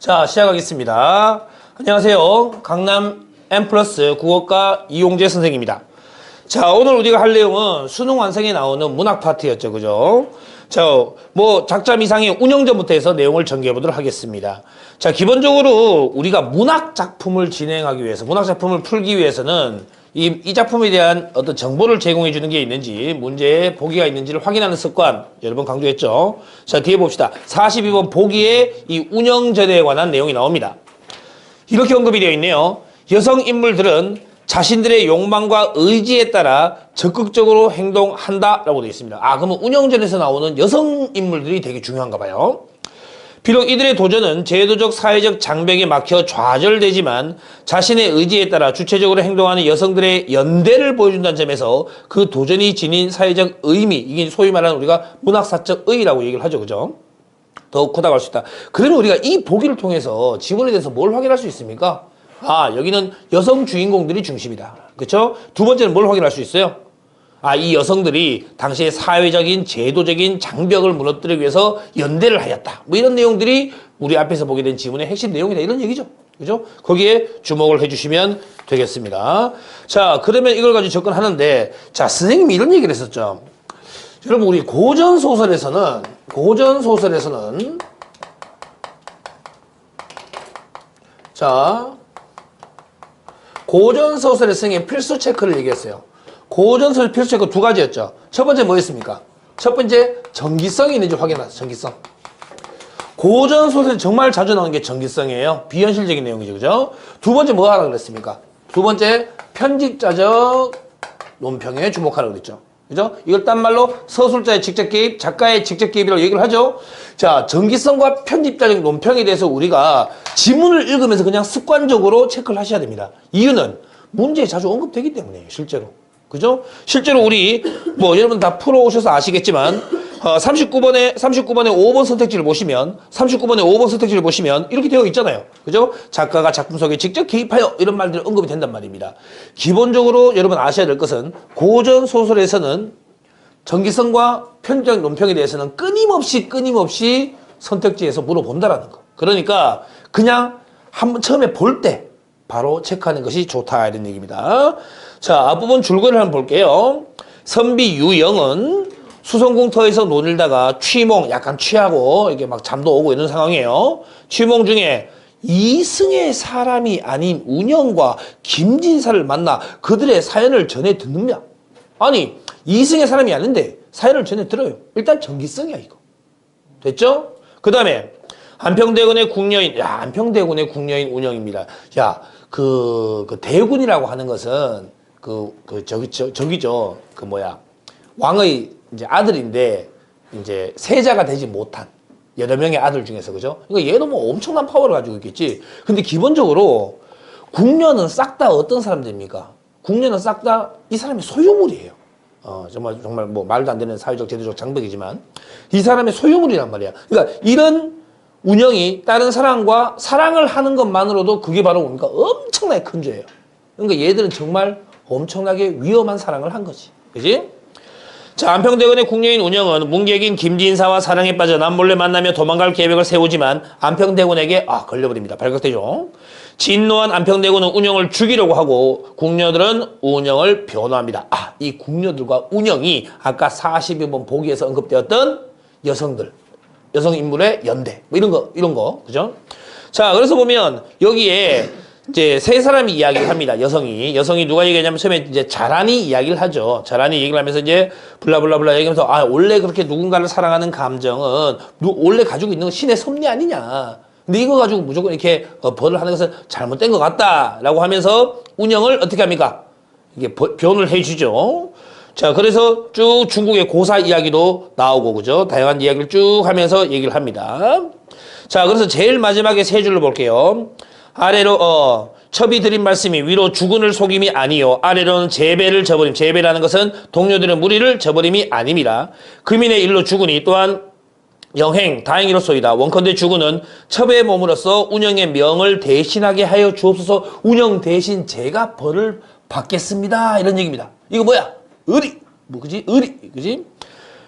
자, 시작하겠습니다. 안녕하세요. 강남 M+ 국어과 이용재 선생입니다. 자, 오늘 우리가 할 내용은 수능 완성에 나오는 문학 파트였죠. 그죠? 자, 뭐 작자 미상의 운영전부터 해서 내용을 전개해 보도록 하겠습니다. 자, 기본적으로 우리가 문학 작품을 진행하기 위해서, 문학 작품을 풀기 위해서는 이 작품에 대한 어떤 정보를 제공해 주는 게 있는지, 문제에 보기가 있는지를 확인하는 습관, 여러 번 강조했죠. 자, 뒤에 봅시다. 42번 보기에 이 운영전에 관한 내용이 나옵니다. 이렇게 언급이 되어 있네요. 여성 인물들은 자신들의 욕망과 의지에 따라 적극적으로 행동한다라고 되어 있습니다. 아, 그러면 운영전에서 나오는 여성 인물들이 되게 중요한가 봐요. 비록 이들의 도전은 제도적 사회적 장벽에 막혀 좌절되지만 자신의 의지에 따라 주체적으로 행동하는 여성들의 연대를 보여준다는 점에서 그 도전이 지닌 사회적 의미, 이게 소위 말하는 우리가 문학사적 의의라고 얘기를 하죠. 그죠? 더 크다고 할 수 있다. 그러면 우리가 이 보기를 통해서 지문에 대해서 뭘 확인할 수 있습니까? 아, 여기는 여성 주인공들이 중심이다. 그렇죠? 두 번째는 뭘 확인할 수 있어요? 아, 이 여성들이 당시의 사회적인 제도적인 장벽을 무너뜨리기 위해서 연대를 하였다. 뭐 이런 내용들이 우리 앞에서 보게 된 지문의 핵심 내용이다. 이런 얘기죠. 그죠? 거기에 주목을 해주시면 되겠습니다. 자, 그러면 이걸 가지고 접근하는데, 자, 선생님이 이런 얘기를 했었죠. 여러분, 우리 고전소설에서는 자, 고전소설의 승의 필수 체크를 얘기했어요. 고전소설 필수 체크 두 가지였죠. 첫 번째 뭐였습니까? 첫 번째, 정기성이 있는지 확인하세요. 정기성. 고전소설이 정말 자주 나오는 게 정기성이에요. 비현실적인 내용이죠. 그죠? 두 번째 뭐 하라고 그랬습니까? 두 번째, 편집자적 논평에 주목하라고 그랬죠. 그죠? 이걸 딴 말로 서술자의 직접 개입, 작가의 직접 개입이라고 얘기를 하죠. 자, 정기성과 편집자적 논평에 대해서 우리가 지문을 읽으면서 그냥 습관적으로 체크를 하셔야 됩니다. 이유는 문제에 자주 언급되기 때문이에요. 실제로. 그죠? 실제로 우리 뭐 여러분 다 풀어오셔서 아시겠지만 39번에 5번 선택지를 보시면 이렇게 되어 있잖아요. 그죠? 작가가 작품 속에 직접 개입하여 이런 말들이 언급이 된단 말입니다. 기본적으로 여러분 아셔야 될 것은 고전 소설에서는 정기성과 편집적 논평에 대해서는 끊임없이 선택지에서 물어본다라는 거. 그러니까 그냥 한번 처음에 볼 때 바로 체크하는 것이 좋다 이런 얘기입니다. 자, 앞부분 줄거리를 한번 볼게요. 선비 유영은 수성궁터에서 논일다가 취몽, 약간 취하고 이게 막 잠도 오고 이런 상황이에요. 취몽 중에 이승의 사람이 아닌 운영과 김진사를 만나 그들의 사연을 전해 듣는다. 아니, 이승의 사람이 아닌데 사연을 전해 들어요. 일단 정기성이야 이거. 됐죠? 그 다음에 안평대군의 궁녀인, 야, 안평대군의 궁녀인 운영입니다. 야, 그 대군이라고 하는 것은 저기죠. 왕의 이제 아들인데 이제 세자가 되지 못한 여러 명의 아들 중에서, 그죠? 그러니까 얘도 뭐 엄청난 파워를 가지고 있겠지. 근데 기본적으로 궁녀는 싹 다 어떤 사람들입니까? 궁녀는 싹 다 이 사람의 소유물이에요. 정말 뭐 말도 안 되는 사회적 제도적 장벽이지만 이 사람의 소유물이란 말이야. 그러니까 이런 운영이 다른 사람과 사랑을 하는 것만으로도 그게 바로 뭡니까? 엄청나게 큰 죄예요. 그러니까 얘들은 정말 엄청나게 위험한 사랑을 한 거지. 그지? 자, 안평대군의 궁녀인 운영은 문객인 김진사와 사랑에 빠져 남몰래 만나며 도망갈 계획을 세우지만 안평대군에게 걸려버립니다. 발각되죠. 진노한 안평대군은 운영을 죽이려고 하고 궁녀들은 운영을 변호합니다. 이 궁녀들과 운영이 아까 42번 보기에서 언급되었던 여성 인물의 연대, 뭐 이런 거, 그죠? 자, 그래서 보면 여기에 이제 세 사람이 이야기를 합니다. 여성이 누가 얘기하냐면 처음에 이제 자란이 이야기를 하죠. 자란이 얘기를 하면서 이제 블라블라블라 얘기하면서 원래 그렇게 누군가를 사랑하는 감정은 원래 가지고 있는 건 신의 섭리 아니냐. 근데 이거 가지고 무조건 이렇게 벌을 하는 것은 잘못된 것 같다라고 하면서 운영을 어떻게 합니까? 이게 변을 해주죠. 자, 그래서 쭉 중국의 고사 이야기도 나오고, 그죠? 다양한 이야기를 쭉 하면서 얘기를 합니다. 자, 그래서 제일 마지막에 세 줄로 볼게요. 아래로, 첩이 드린 말씀이 위로 주군을 속임이 아니요. 아래로는 제배를 저버림. 제배라는 것은 동료들의 무리를 저버림이 아닙니다. 금인의 일로 주군이 또한 영행, 다행이로소이다. 원컨대 주군은 첩의 몸으로서 운영의 명을 대신하게 하여 주옵소서. 운영 대신 제가 벌을 받겠습니다. 이런 얘기입니다. 이거 뭐야? 의리. 그지? 그지?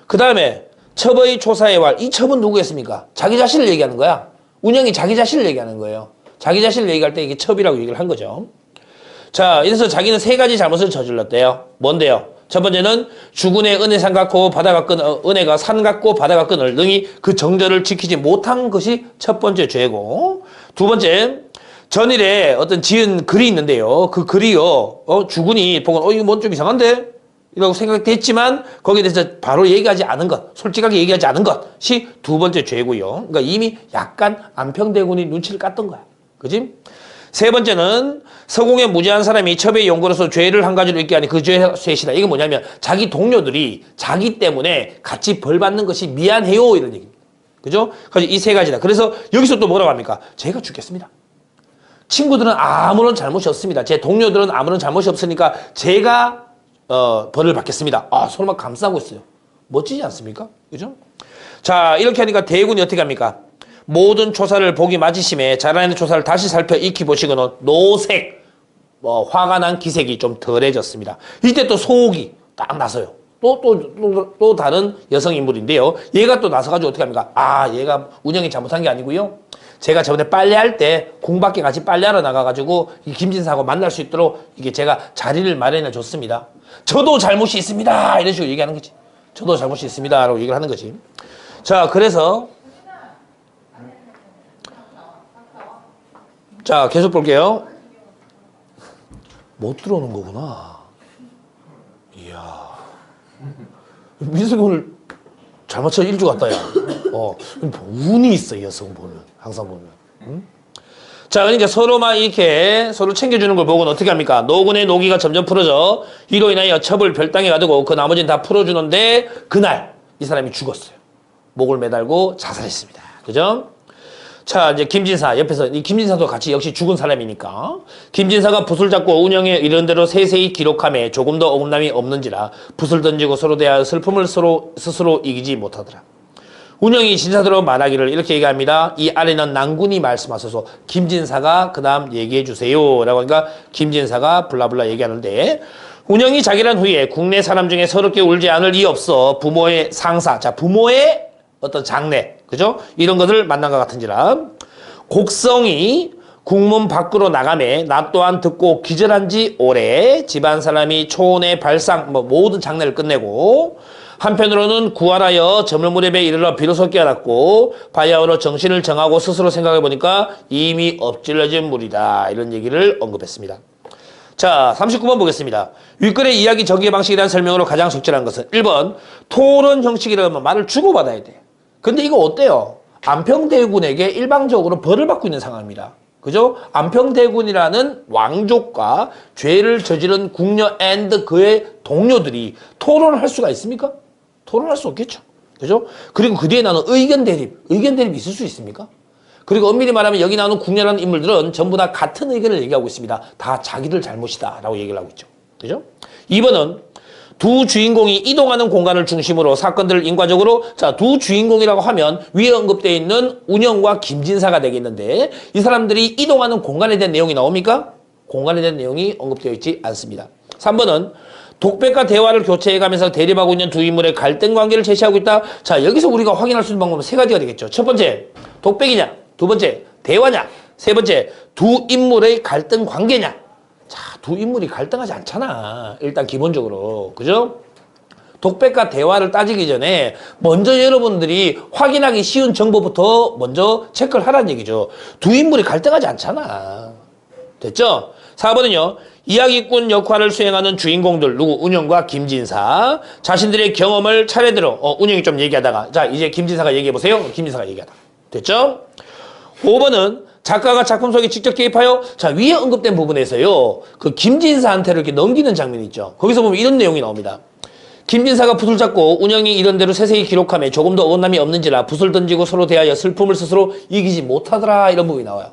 그 다음에 첩의 초사의 왈. 이 첩은 누구겠습니까? 자기 자신을 얘기하는 거야. 운영이 자기 자신을 얘기하는 거예요. 자기 자신을 얘기할 때 이게 첩이라고 얘기를 한 거죠. 자, 이래서 자기는 세 가지 잘못을 저질렀대요. 뭔데요? 첫 번째는 주군의 은혜 산 같고 바다가 은혜가 산 같고 바다가 끈을 능히 그 정절을 지키지 못한 것이 첫 번째 죄고, 두 번째 전일에 어떤 지은 글이 있는데요. 그 글이요, 주군이 보고 이거 뭔 좀 이상한데? 이라고 생각됐지만 거기에 대해서 바로 얘기하지 않은 것, 솔직하게 얘기하지 않은 것이 두 번째 죄고요. 그러니까 이미 약간 안평대군이 눈치를 깠던 거야. 그지? 세 번째는 서공에 무지한 사람이 첩의 용거로서 죄를 한 가지로 있게 하니 그 죄의 셋이다. 이게 뭐냐면 자기 동료들이 자기 때문에 같이 벌 받는 것이 미안해요, 이런 얘기입니다. 그죠? 그래서 이 세 가지다. 그래서 여기서 또 뭐라고 합니까? 제가 죽겠습니다. 친구들은 아무런 잘못이 없습니다. 제 동료들은 아무런 잘못이 없으니까 제가 벌을 받겠습니다. 아, 서로 막 감싸고 있어요. 멋지지 않습니까? 그죠? 자, 이렇게 하니까 대군이 어떻게 합니까? 모든 조사를 보기 맞으심에 자라나는 조사를 다시 살펴 익히 보시고는 노색, 화가 난 기색이 좀 덜해졌습니다. 이때 또 소옥이 딱 나서요. 또 다른 여성 인물인데요. 얘가 또 나서가지고 어떻게 합니까? 아, 얘가 운영이 잘못한 게 아니고요. 제가 저번에 빨래할 때 궁밖에 같이 빨래하러 나가가지고 이 김진사하고 만날 수 있도록 이게 제가 자리를 마련해 줬습니다. 저도 잘못이 있습니다. 이런 식으로 얘기하는 거지. 저도 잘못이 있습니다. 라고 얘기를 하는 거지. 자, 그래서 자, 계속 볼게요. 못 들어오는 거구나. 이야. 민석이 오늘 잘 맞춰 일주 갔다, 야. 운이 있어, 이 여성 보면. 항상 보면. 응? 자, 그러니까 서로만 이렇게 서로 챙겨주는 걸 보고는 어떻게 합니까? 노군의 노기가 점점 풀어져 이로 인하여 첩을 별당에 가두고 그 나머지는 다 풀어주는데 그날 이 사람이 죽었어요. 목을 매달고 자살했습니다. 그죠? 자, 이제 김진사 옆에서 이 김진사도 같이 역시 죽은 사람이니까 김진사가 붓을 잡고 운영에 이런 대로 세세히 기록함에 조금 더 어긋남이 없는지라 붓을 던지고 서로 대하여 슬픔을 스스로 이기지 못하더라. 운영이 진사대로 말하기를 이렇게 얘기합니다. 이 아래는 난군이 말씀하셔서 김진사가 그 다음 얘기해 주세요 라고 하니까 김진사가 블라블라 얘기하는데, 운영이 자기란 후에 국내 사람 중에 서럽게 울지 않을 이 없어 부모의 상사, 자, 부모의 어떤 장례, 그죠? 이런 것을 만난 것 같은지라 곡성이 국문 밖으로 나가매 나 또한 듣고 기절한 지 오래 집안 사람이 초혼의 발상 모든 장례를 끝내고 한편으로는 구하라여 저물 무렵에 이르러 비로소 깨어났고 바야흐로 정신을 정하고 스스로 생각해보니까 이미 엎질러진 물이다. 이런 얘기를 언급했습니다. 자, 39번 보겠습니다. 윗글의 이야기 전개 방식이라는 설명으로 가장 적절한 것은 1번 토론 형식이라면 말을 주고받아야 돼. 근데 이거 어때요? 안평대군에게 일방적으로 벌을 받고 있는 상황입니다. 그죠? 안평대군이라는 왕족과 죄를 저지른 궁녀 앤드 그의 동료들이 토론을 할 수가 있습니까? 토론할 수 없겠죠. 그죠? 그리고 그 뒤에 나오는 의견 대립이 있을 수 있습니까? 그리고 엄밀히 말하면 여기 나오는 궁녀라는 인물들은 전부 다 같은 의견을 얘기하고 있습니다. 다 자기들 잘못이다 라고 얘기를 하고 있죠. 그죠? 2번은 두 주인공이 이동하는 공간을 중심으로 사건들을 인과적으로, 자, 두 주인공이라고 하면 위에 언급되어 있는 운영과 김진사가 되겠는데 이 사람들이 이동하는 공간에 대한 내용이 나옵니까? 공간에 대한 내용이 언급되어 있지 않습니다. 3번은 독백과 대화를 교체해가면서 대립하고 있는 두 인물의 갈등 관계를 제시하고 있다. 자, 여기서 우리가 확인할 수 있는 방법은 세 가지가 되겠죠. 첫 번째, 독백이냐? 두 번째, 대화냐? 세 번째, 두 인물의 갈등 관계냐? 자, 두 인물이 갈등하지 않잖아. 일단 기본적으로. 그죠? 독백과 대화를 따지기 전에 먼저 여러분들이 확인하기 쉬운 정보부터 먼저 체크를 하라는 얘기죠. 두 인물이 갈등하지 않잖아. 됐죠? 4번은요. 이야기꾼 역할을 수행하는 주인공들, 누구? 운영과 김진사. 자신들의 경험을 차례대로 운영이 좀 얘기하다가, 자, 이제 김진사가 얘기해보세요. 김진사가 얘기하다. 됐죠? 5번은 작가가 작품 속에 직접 개입하여, 자, 위에 언급된 부분에서요, 그 김진사한테를 이렇게 넘기는 장면이 있죠. 거기서 보면 이런 내용이 나옵니다. 김진사가 붓을 잡고 운영이 이런 대로 세세히 기록하며 조금도 어긋남이 없는지라 붓을 던지고 서로 대하여 슬픔을 스스로 이기지 못하더라. 이런 부분이 나와요.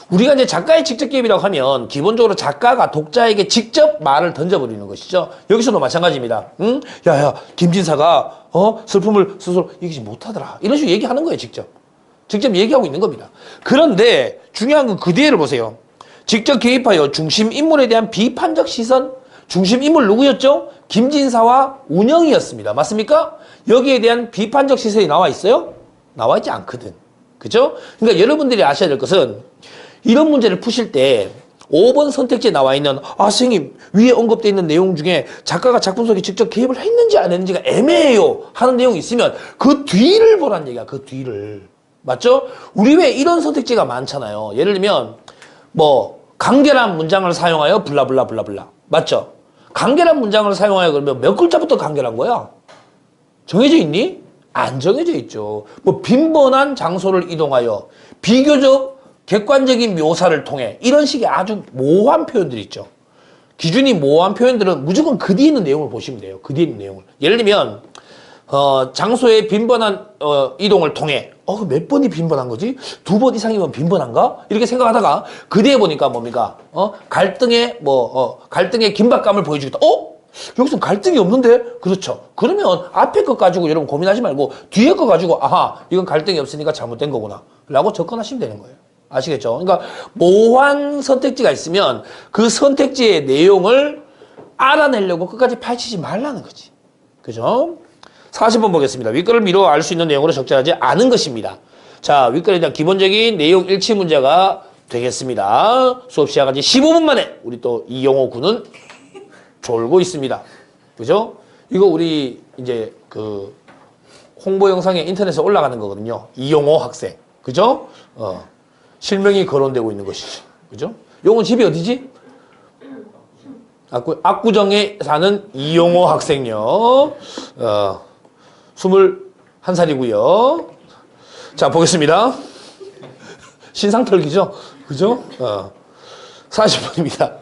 우리가 이제 작가의 직접 개입이라고 하면 기본적으로 작가가 독자에게 직접 말을 던져버리는 것이죠. 여기서도 마찬가지입니다. 응? 야, 김진사가 슬픔을 스스로 이기지 못하더라. 이런 식으로 얘기하는 거예요. 직접 얘기하고 있는 겁니다. 그런데 중요한 건 그 뒤에를 보세요. 직접 개입하여 중심 인물에 대한 비판적 시선, 중심 인물 누구였죠? 김진사와 운영이었습니다. 맞습니까? 여기에 대한 비판적 시선이 나와 있어요? 나와 있지 않거든. 그죠? 그러니까 여러분들이 아셔야 될 것은 이런 문제를 푸실 때 5번 선택지에 나와 있는 선생님 위에 언급되어 있는 내용 중에 작가가 작품 속에 직접 개입을 했는지 안 했는지가 애매해요 하는 내용이 있으면 그 뒤를 보란 얘기야. 그 뒤를. 맞죠? 우리 왜 이런 선택지가 많잖아요. 예를 들면 뭐 간결한 문장을 사용하여 블라블라블라블라. 맞죠? 간결한 문장을 사용하여 그러면 몇 글자부터 간결한 거야? 정해져 있니? 안 정해져 있죠. 뭐 빈번한 장소를 이동하여 비교적 객관적인 묘사를 통해 이런 식의 아주 모호한 표현들이 있죠. 기준이 모호한 표현들은 무조건 그 뒤에 있는 내용을 보시면 돼요. 그 뒤에 있는 내용을. 예를 들면 장소의 빈번한 이동을 통해 몇 번이 빈번한 거지? 2번 이상이면 빈번한가? 이렇게 생각하다가 그 뒤에 보니까 뭡니까? 갈등의 긴박감을 보여주겠다. 여기서 갈등이 없는데? 그렇죠. 그러면 앞에 것 가지고 여러분 고민하지 말고 뒤에 거 가지고 이건 갈등이 없으니까 잘못된 거구나 라고 접근하시면 되는 거예요. 아시겠죠? 그러니까 모호한 선택지가 있으면 그 선택지의 내용을 알아내려고 끝까지 파헤치지 말라는 거지. 그죠? 40번 보겠습니다. 윗글을 미루어 알 수 있는 내용으로 적절하지 않은 것입니다. 자, 윗글에 대한 기본적인 내용 일치 문제가 되겠습니다. 수업 시작한 지 15분 만에 우리 또 이용호 군은 졸고 있습니다. 그죠? 이거 우리 이제 그 홍보 영상에 인터넷에 올라가는 거거든요. 이용호 학생. 그죠? 실명이 거론되고 있는 것이죠. 그죠? 용은 집이 어디지? 압구정에 사는 이용호 학생요. 21살이고요. 자, 보겠습니다. 신상털기죠? 그죠? 40번입니다.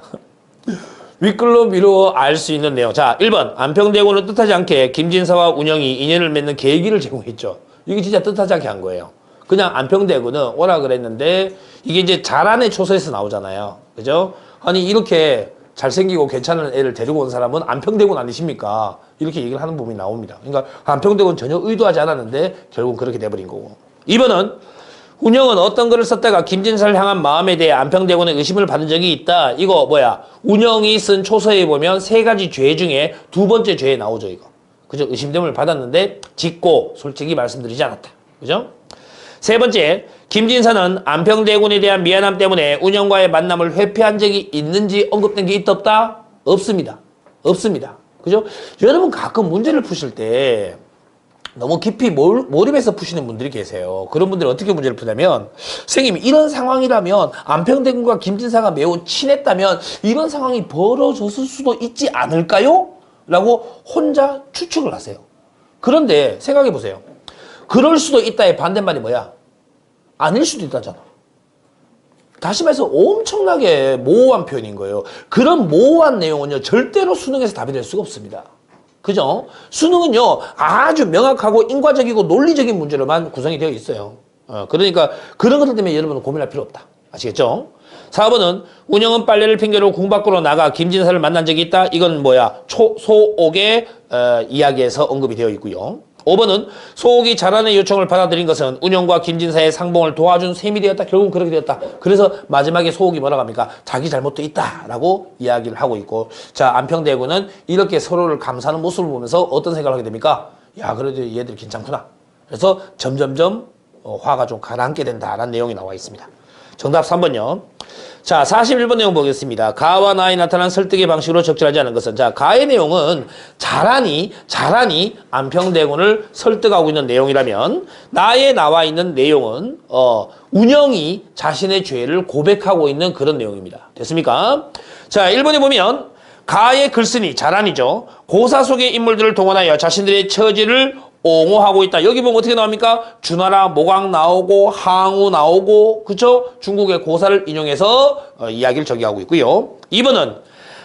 윗글로 미루어 알 수 있는 내용. 자, 1번. 안평대고는 뜻하지 않게 김진사와 운영이 인연을 맺는 계기를 제공했죠. 이게 진짜 뜻하지 않게 한 거예요. 그냥 안평대고는 오라 그랬는데 이게 이제 잘하는 초서에서 나오잖아요. 그죠? 아니 이렇게 잘생기고 괜찮은 애를 데리고 온 사람은 안평대고는 아니십니까? 이렇게 얘기를 하는 부분이 나옵니다. 그러니까 안평대고는 전혀 의도하지 않았는데 결국은 그렇게 돼버린 거고. 2번은 운영은 어떤 글을 썼다가 김진사를 향한 마음에 대해 안평대고는 의심을 받은 적이 있다. 이거 뭐야? 운영이 쓴 초서에 보면 3가지 죄 중에 2번째 죄에 나오죠. 이거. 그죠? 의심됨을 받았는데 짓고 솔직히 말씀드리지 않았다. 그죠? 3번째, 김진사는 안평대군에 대한 미안함 때문에 운영과의 만남을 회피한 적이 있는지 언급된 게 있다 없다? 없습니다. 없습니다. 그죠? 여러분 가끔 문제를 푸실 때 너무 깊이 몰입해서 푸시는 분들이 계세요. 그런 분들이 어떻게 문제를 푸냐면 선생님 이런 상황이라면 안평대군과 김진사가 매우 친했다면 이런 상황이 벌어졌을 수도 있지 않을까요? 라고 혼자 추측을 하세요. 그런데 생각해 보세요. 그럴 수도 있다의 반대말이 뭐야? 아닐 수도 있다잖아. 다시 말해서 엄청나게 모호한 표현인 거예요. 그런 모호한 내용은요, 절대로 수능에서 답이 될 수가 없습니다. 그죠? 수능은요, 아주 명확하고 인과적이고 논리적인 문제로만 구성이 되어 있어요. 그러니까 그런 것들 때문에 여러분은 고민할 필요 없다. 아시겠죠? 4번은 운영은 빨래를 핑계로 궁 밖으로 나가 김진사를 만난 적이 있다. 이건 뭐야? 소옥의 이야기에서 언급이 되어 있고요. 5번은 소옥이 자란의 요청을 받아들인 것은 운영과 김진사의 상봉을 도와준 셈이 되었다. 결국은 그렇게 되었다. 그래서 마지막에 소옥이 뭐라고 합니까? 자기 잘못도 있다라고 이야기를 하고 있고, 자, 안평대군은 이렇게 서로를 감싸는 모습을 보면서 어떤 생각을 하게 됩니까? 야, 그래도 얘들 괜찮구나. 그래서 점점점 화가 좀 가라앉게 된다라는 내용이 나와 있습니다. 정답 3번요. 자, 41번 내용 보겠습니다. 가와 나에 나타난 설득의 방식으로 적절하지 않은 것은, 자, 가의 내용은 자란이 안평대군을 설득하고 있는 내용이라면, 나에 나와 있는 내용은 운영이 자신의 죄를 고백하고 있는 그런 내용입니다. 됐습니까? 자, 1번에 보면 가의 글쓴이 자란이죠. 고사 속의 인물들을 동원하여 자신들의 처지를 옹호하고 있다. 여기 보면 어떻게 나옵니까? 주나라 모강 나오고 항우 나오고, 그쵸? 중국의 고사를 인용해서 이야기를 저기하고 있고요. 2번은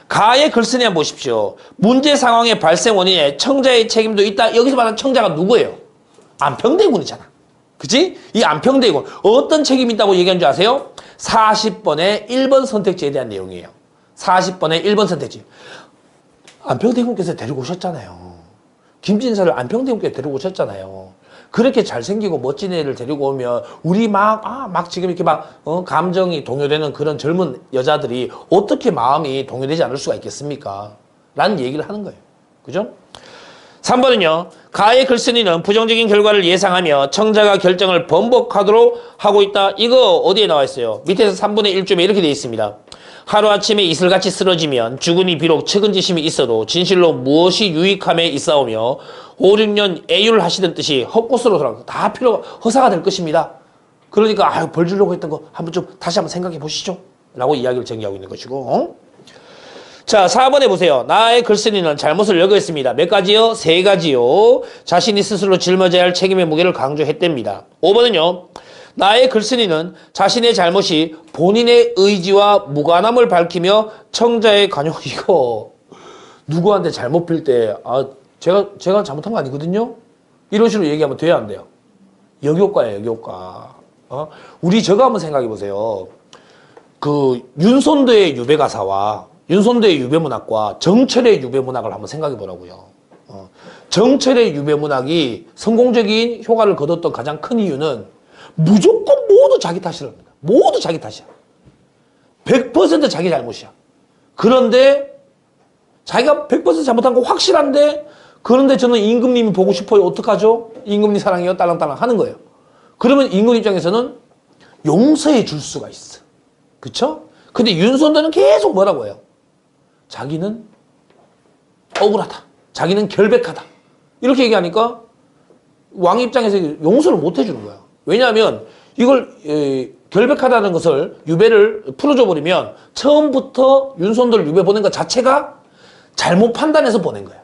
가의 글쓴이 한번 보십시오. 문제 상황의 발생 원인에 청자의 책임도 있다. 여기서 말하는 청자가 누구예요? 안평대군이잖아. 그치? 이 안평대군 어떤 책임이 있다고 얘기한 줄 아세요? 40번의 1번 선택지에 대한 내용이에요. 40번의 1번 선택지. 안평대군께서 데리고 오셨잖아요. 김진사를 안평대군께 데리고 오셨잖아요. 그렇게 잘생기고 멋진 애를 데리고 오면 우리 막 지금 이렇게 감정이 동요되는 그런 젊은 여자들이 어떻게 마음이 동요되지 않을 수가 있겠습니까? 라는 얘기를 하는 거예요. 그죠? 3번은요. 가의 글쓴이는 부정적인 결과를 예상하며 청자가 결정을 번복하도록 하고 있다. 이거 어디에 나와 있어요? 밑에서 3분의 1점에 이렇게 되어 있습니다. 하루아침에 이슬같이 쓰러지면 죽으니 비록 측은지심이 있어도 진실로 무엇이 유익함에 있사오며 5, 6년 애율하시던 뜻이 헛것으로 돌아가 다 허사가 될 것입니다. 그러니까 벌 주려고 했던 거 다시 한번 생각해 보시죠. 라고 이야기를 전개하고 있는 것이고. 자, 4번에 보세요. 나의 글쓴이는 잘못을 여겼습니다. 몇 가지요? 3가지요. 자신이 스스로 짊어져야 할 책임의 무게를 강조했답니다. 5번은요. 나의 글쓴이는 자신의 잘못이 본인의 의지와 무관함을 밝히며 청자의 관용 이거 누구한테 잘못 빌 때 제가 잘못한 거 아니거든요. 이런 식으로 얘기하면 돼야 안 돼요. 역효과예요, 역효과. 우리 저거 한번 생각해 보세요. 그 윤손도의 유배가사와 윤손도의 유배문학과 정철의 유배문학을 한번 생각해 보라고요. 정철의 유배문학이 성공적인 효과를 거뒀던 가장 큰 이유는 무조건 모두 자기 탓이랍니다. 모두 자기 탓이야. 100% 자기 잘못이야. 그런데 자기가 100% 잘못한 거 확실한데 그런데 저는 임금님이 보고 싶어요. 어떡하죠? 임금님 사랑해요. 딸랑딸랑 하는 거예요. 그러면 임금 입장에서는 용서해 줄 수가 있어. 그쵸? 근데 윤선도는 계속 뭐라고 해요? 자기는 억울하다. 자기는 결백하다. 이렇게 얘기하니까 왕 입장에서 용서를 못 해주는 거야. 왜냐하면 이걸 결백하다는 것을 유배를 풀어줘 버리면 처음부터 윤선도를 유배 보낸 것 자체가 잘못 판단해서 보낸 거야.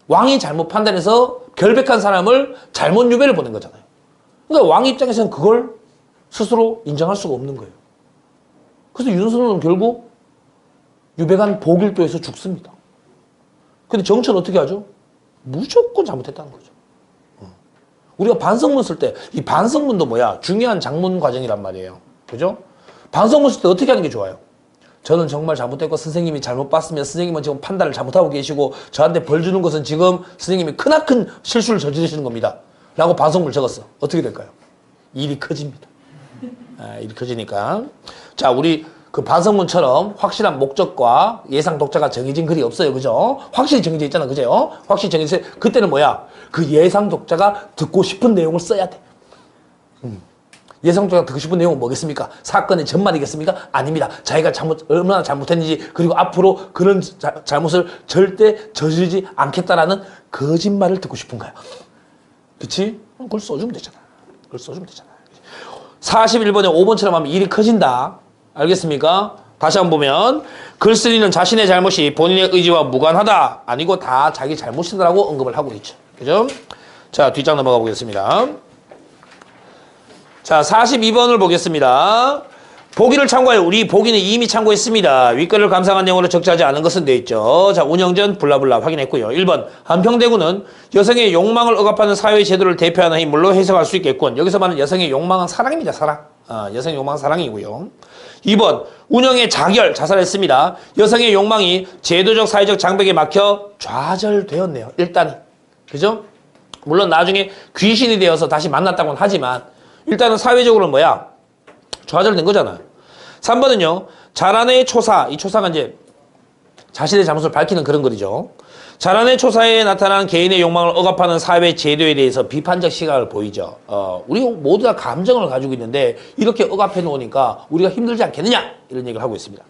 왕이 잘못 판단해서 결백한 사람을 잘못 유배를 보낸 거잖아요. 그러니까 왕 입장에서는 그걸 스스로 인정할 수가 없는 거예요. 그래서 윤선도는 결국 유배간 보길도에서 죽습니다. 근데 정철은 어떻게 하죠? 무조건 잘못했다는 거죠. 우리가 반성문 쓸 때 이 반성문도 뭐야? 중요한 작문 과정이란 말이에요. 그죠? 반성문 쓸 때 어떻게 하는 게 좋아요? 저는 정말 잘못했고 선생님이 잘못 봤으면 선생님은 지금 판단을 잘못하고 계시고 저한테 벌 주는 것은 지금 선생님이 크나큰 실수를 저지르시는 겁니다. 라고 반성문을 적었어. 어떻게 될까요? 일이 커집니다. 일이 커지니까. 자, 우리 그 반성문처럼 확실한 목적과 예상 독자가 정해진 글이 없어요. 그죠? 확실히 정해져 있잖아. 그죠? 확실히 정해져 있어요. 그때는 뭐야? 그 예상 독자가 듣고 싶은 내용을 써야 돼. 예상 독자가 듣고 싶은 내용은 뭐겠습니까? 사건의 전말이겠습니까? 아닙니다. 자기가 얼마나 잘못했는지 그리고 앞으로 그런 잘못을 절대 저지르지 않겠다라는 거짓말을 듣고 싶은 거야. 그치? 그걸 써주면 되잖아. 그걸 써주면 되잖아. 41번에 5번처럼 하면 일이 커진다. 알겠습니까? 다시 한번 보면 글쓴이는 자신의 잘못이 본인의 의지와 무관하다. 아니고 다 자기 잘못이다라고 언급을 하고 있죠. 그죠? 자, 뒷장 넘어가 보겠습니다. 자, 42번을 보겠습니다. 보기를 참고하여 우리 보기는 이미 참고했습니다. 윗글을 감상한 내용으로 적시하지 않은 것은 되어 있죠. 자, 운영전 블라블라 확인했고요. 1번 한평대군은 여성의 욕망을 억압하는 사회의 제도를 대표하는 힘물로 해석할 수 있겠군. 여기서 말하는 여성의 욕망은 사랑입니다. 사랑. 여성의 욕망은 사랑이고요. 2번 운영의 자결 자살했습니다. 여성의 욕망이 제도적 사회적 장벽에 막혀 좌절되었네요. 일단은. 그죠? 물론 나중에 귀신이 되어서 다시 만났다고는 하지만 일단은 사회적으로는 뭐야? 좌절된 거잖아요. 3번은요. 자란의 초사. 이 초사가 이제 자신의 잘못을 밝히는 그런 글이죠. 자란의 초사에 나타난 개인의 욕망을 억압하는 사회 제도에 대해서 비판적 시각을 보이죠. 우리 모두 다 감정을 가지고 있는데 이렇게 억압해 놓으니까 우리가 힘들지 않겠느냐? 이런 얘기를 하고 있습니다.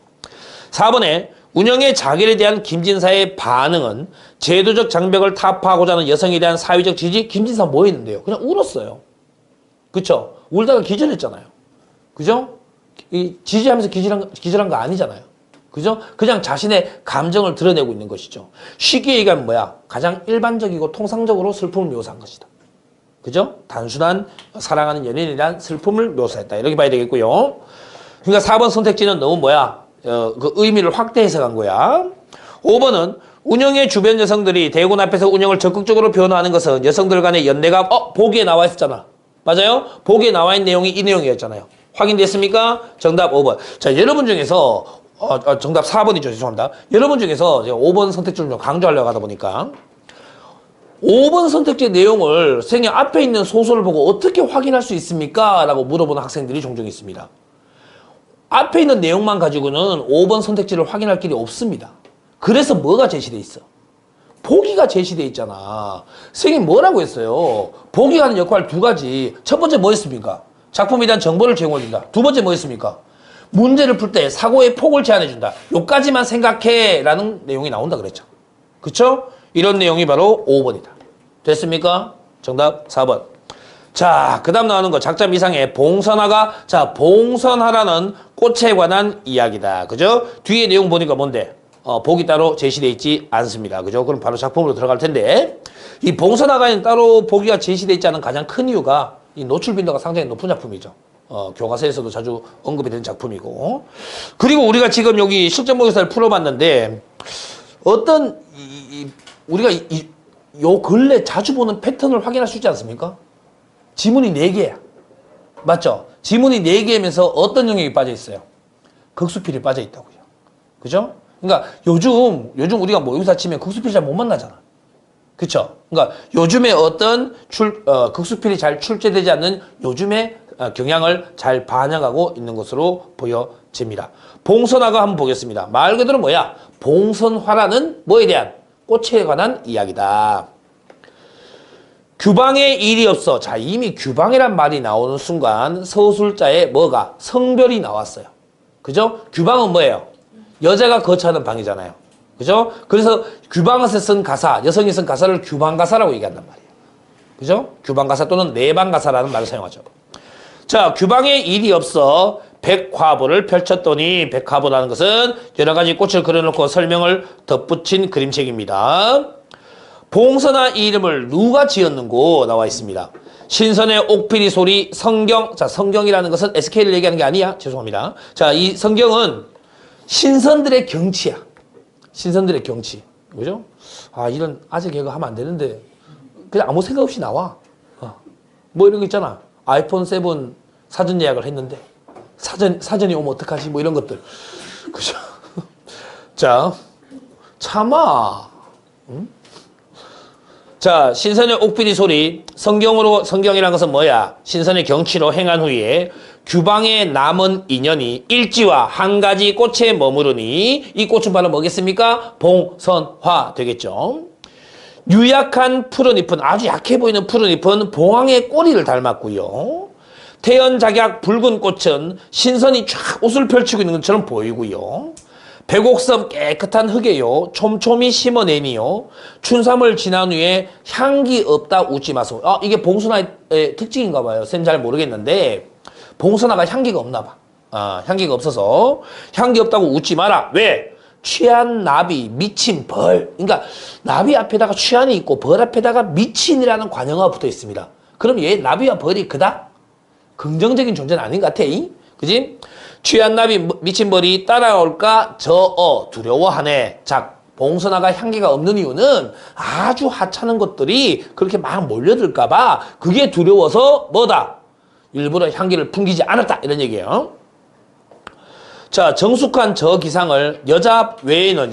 4번에 운영의 자결에 대한 김진사의 반응은 제도적 장벽을 타파하고자 하는 여성에 대한 사회적 지지. 김진사 뭐 했는데요? 그냥 울었어요. 그쵸? 울다가 기절했잖아요. 그죠? 이 지지하면서 기절한 거 아니잖아요. 그죠? 그냥 자신의 감정을 드러내고 있는 것이죠. 쉽게 얘기하면 뭐야? 가장 일반적이고 통상적으로 슬픔을 묘사한 것이다. 그죠? 단순한 사랑하는 연인에 대한 슬픔을 묘사했다. 이렇게 봐야 되겠고요. 그러니까 4번 선택지는 너무 뭐야? 그 의미를 확대 해석한 거야. 5번은 운영의 주변 여성들이 대군 앞에서 운영을 적극적으로 변호하는 것은 여성들 간의 연대가 보기에 나와 있었잖아. 맞아요? 보기에 나와 있는 내용이 이 내용이었잖아요. 확인됐습니까? 정답 5번. 자, 여러분 중에서 정답 4번이죠. 죄송합니다. 여러분 중에서 제가 5번 선택지를 좀 강조하려고 하다 보니까 5번 선택지의 내용을 선생님 앞에 있는 소설을 보고 어떻게 확인할 수 있습니까? 라고 물어보는 학생들이 종종 있습니다. 앞에 있는 내용만 가지고는 5번 선택지를 확인할 길이 없습니다. 그래서 뭐가 제시돼 있어? 보기가 제시돼 있잖아. 선생님 뭐라고 했어요? 보기가 하는 역할 두 가지. 첫 번째 뭐 했습니까? 작품에 대한 정보를 제공해준다. 두 번째 뭐 했습니까? 문제를 풀 때 사고의 폭을 제한해준다. 요까지만 생각해 라는 내용이 나온다 그랬죠. 그쵸? 이런 내용이 바로 5번이다. 됐습니까? 정답 4번. 자, 그 다음 나오는 거 작자 미상의 봉선화가, 자, 봉선화라는 꽃에 관한 이야기다. 그죠? 뒤에 내용 보니까 뭔데? 보기 따로 제시되어 있지 않습니다. 그죠? 그럼 바로 작품으로 들어갈 텐데, 이 봉선화가에는 따로 보기가 제시되어 있지 않은 가장 큰 이유가 이 노출 빈도가 상당히 높은 작품이죠. 교과서에서도 자주 언급이 되는 작품이고. 그리고 우리가 지금 여기 실전 모의고사를 풀어봤는데, 어떤, 우리가 요 근래 자주 보는 패턴을 확인할 수 있지 않습니까? 지문이 4개야. 맞죠? 지문이 4개면서 어떤 영역이 빠져 있어요? 극수필이 빠져 있다고요. 그죠? 그러니까 요즘 우리가 모의고사 치면 극수필 잘 못 만나잖아. 그쵸? 그러니까 요즘에 어떤 극수필이 잘 출제되지 않는 요즘의 경향을 잘 반영하고 있는 것으로 보여집니다. 봉선화가 한번 보겠습니다. 말 그대로 뭐야? 봉선화라는 뭐에 대한? 꽃에 관한 이야기다. 규방에 일이 없어. 자, 이미 규방이란 말이 나오는 순간 서술자에 뭐가? 성별이 나왔어요. 그죠? 규방은 뭐예요? 여자가 거처하는 방이잖아요. 그죠? 그래서 규방에서 쓴 가사, 여성이 쓴 가사를 규방가사라고 얘기한단 말이에요. 그죠? 규방가사 또는 내방가사라는 말을 사용하죠. 자, 규방에 일이 없어 백화보를 펼쳤더니, 백화보라는 것은 여러 가지 꽃을 그려놓고 설명을 덧붙인 그림책입니다. 봉선화 이 이름을 누가 지었는고 나와 있습니다. 신선의 옥피리 소리 성경. 자, 성경이라는 것은 SK를 얘기하는 게 아니야. 죄송합니다. 자, 이 성경은 신선들의 경치야. 신선들의 경치. 그죠? 아, 이런 아재 개그 하면 안 되는데 그냥 아무 생각 없이 나와. 뭐 이런 거 있잖아. 아이폰 7 사전 예약을 했는데 사전이 오면 어떡하지? 뭐 이런 것들. 그죠? 자, 참아. 응? 자, 신선의 옥비리 소리. 성경이라는 것은 뭐야? 신선의 경치로 행한 후에 규방에 남은 인연이 일지와 한 가지 꽃에 머무르니 이 꽃은 바로 뭐겠습니까? 봉선화 되겠죠. 유약한 푸른 잎은, 아주 약해 보이는 푸른 잎은 봉황의 꼬리를 닮았고요. 태연작약 붉은 꽃은 신선이 쫙 옷을 펼치고 있는 것처럼 보이고요. 백옥섬 깨끗한 흙에요. 촘촘히 심어내니요. 춘삼을 지난 후에 향기 없다 웃지 마소. 이게 봉선화의 특징인가 봐요. 쌤 잘 모르겠는데 봉선화가 향기가 없나 봐. 향기가 없어서 향기 없다고 웃지 마라. 왜? 취한 나비, 미친 벌. 그러니까 나비 앞에다가 취한이 있고 벌 앞에다가 미친이라는 관형어가 붙어 있습니다. 그럼 얘 나비와 벌이 그닥 긍정적인 존재는 아닌 것 같아. 그지? 취한 나비, 미친 벌이 따라올까 두려워하네. 자, 봉선화가 향기가 없는 이유는 아주 하찮은 것들이 그렇게 막 몰려들까 봐 그게 두려워서 뭐다? 일부러 향기를 풍기지 않았다. 이런 얘기예요. 자, 정숙한 저 기상을 여자 외에는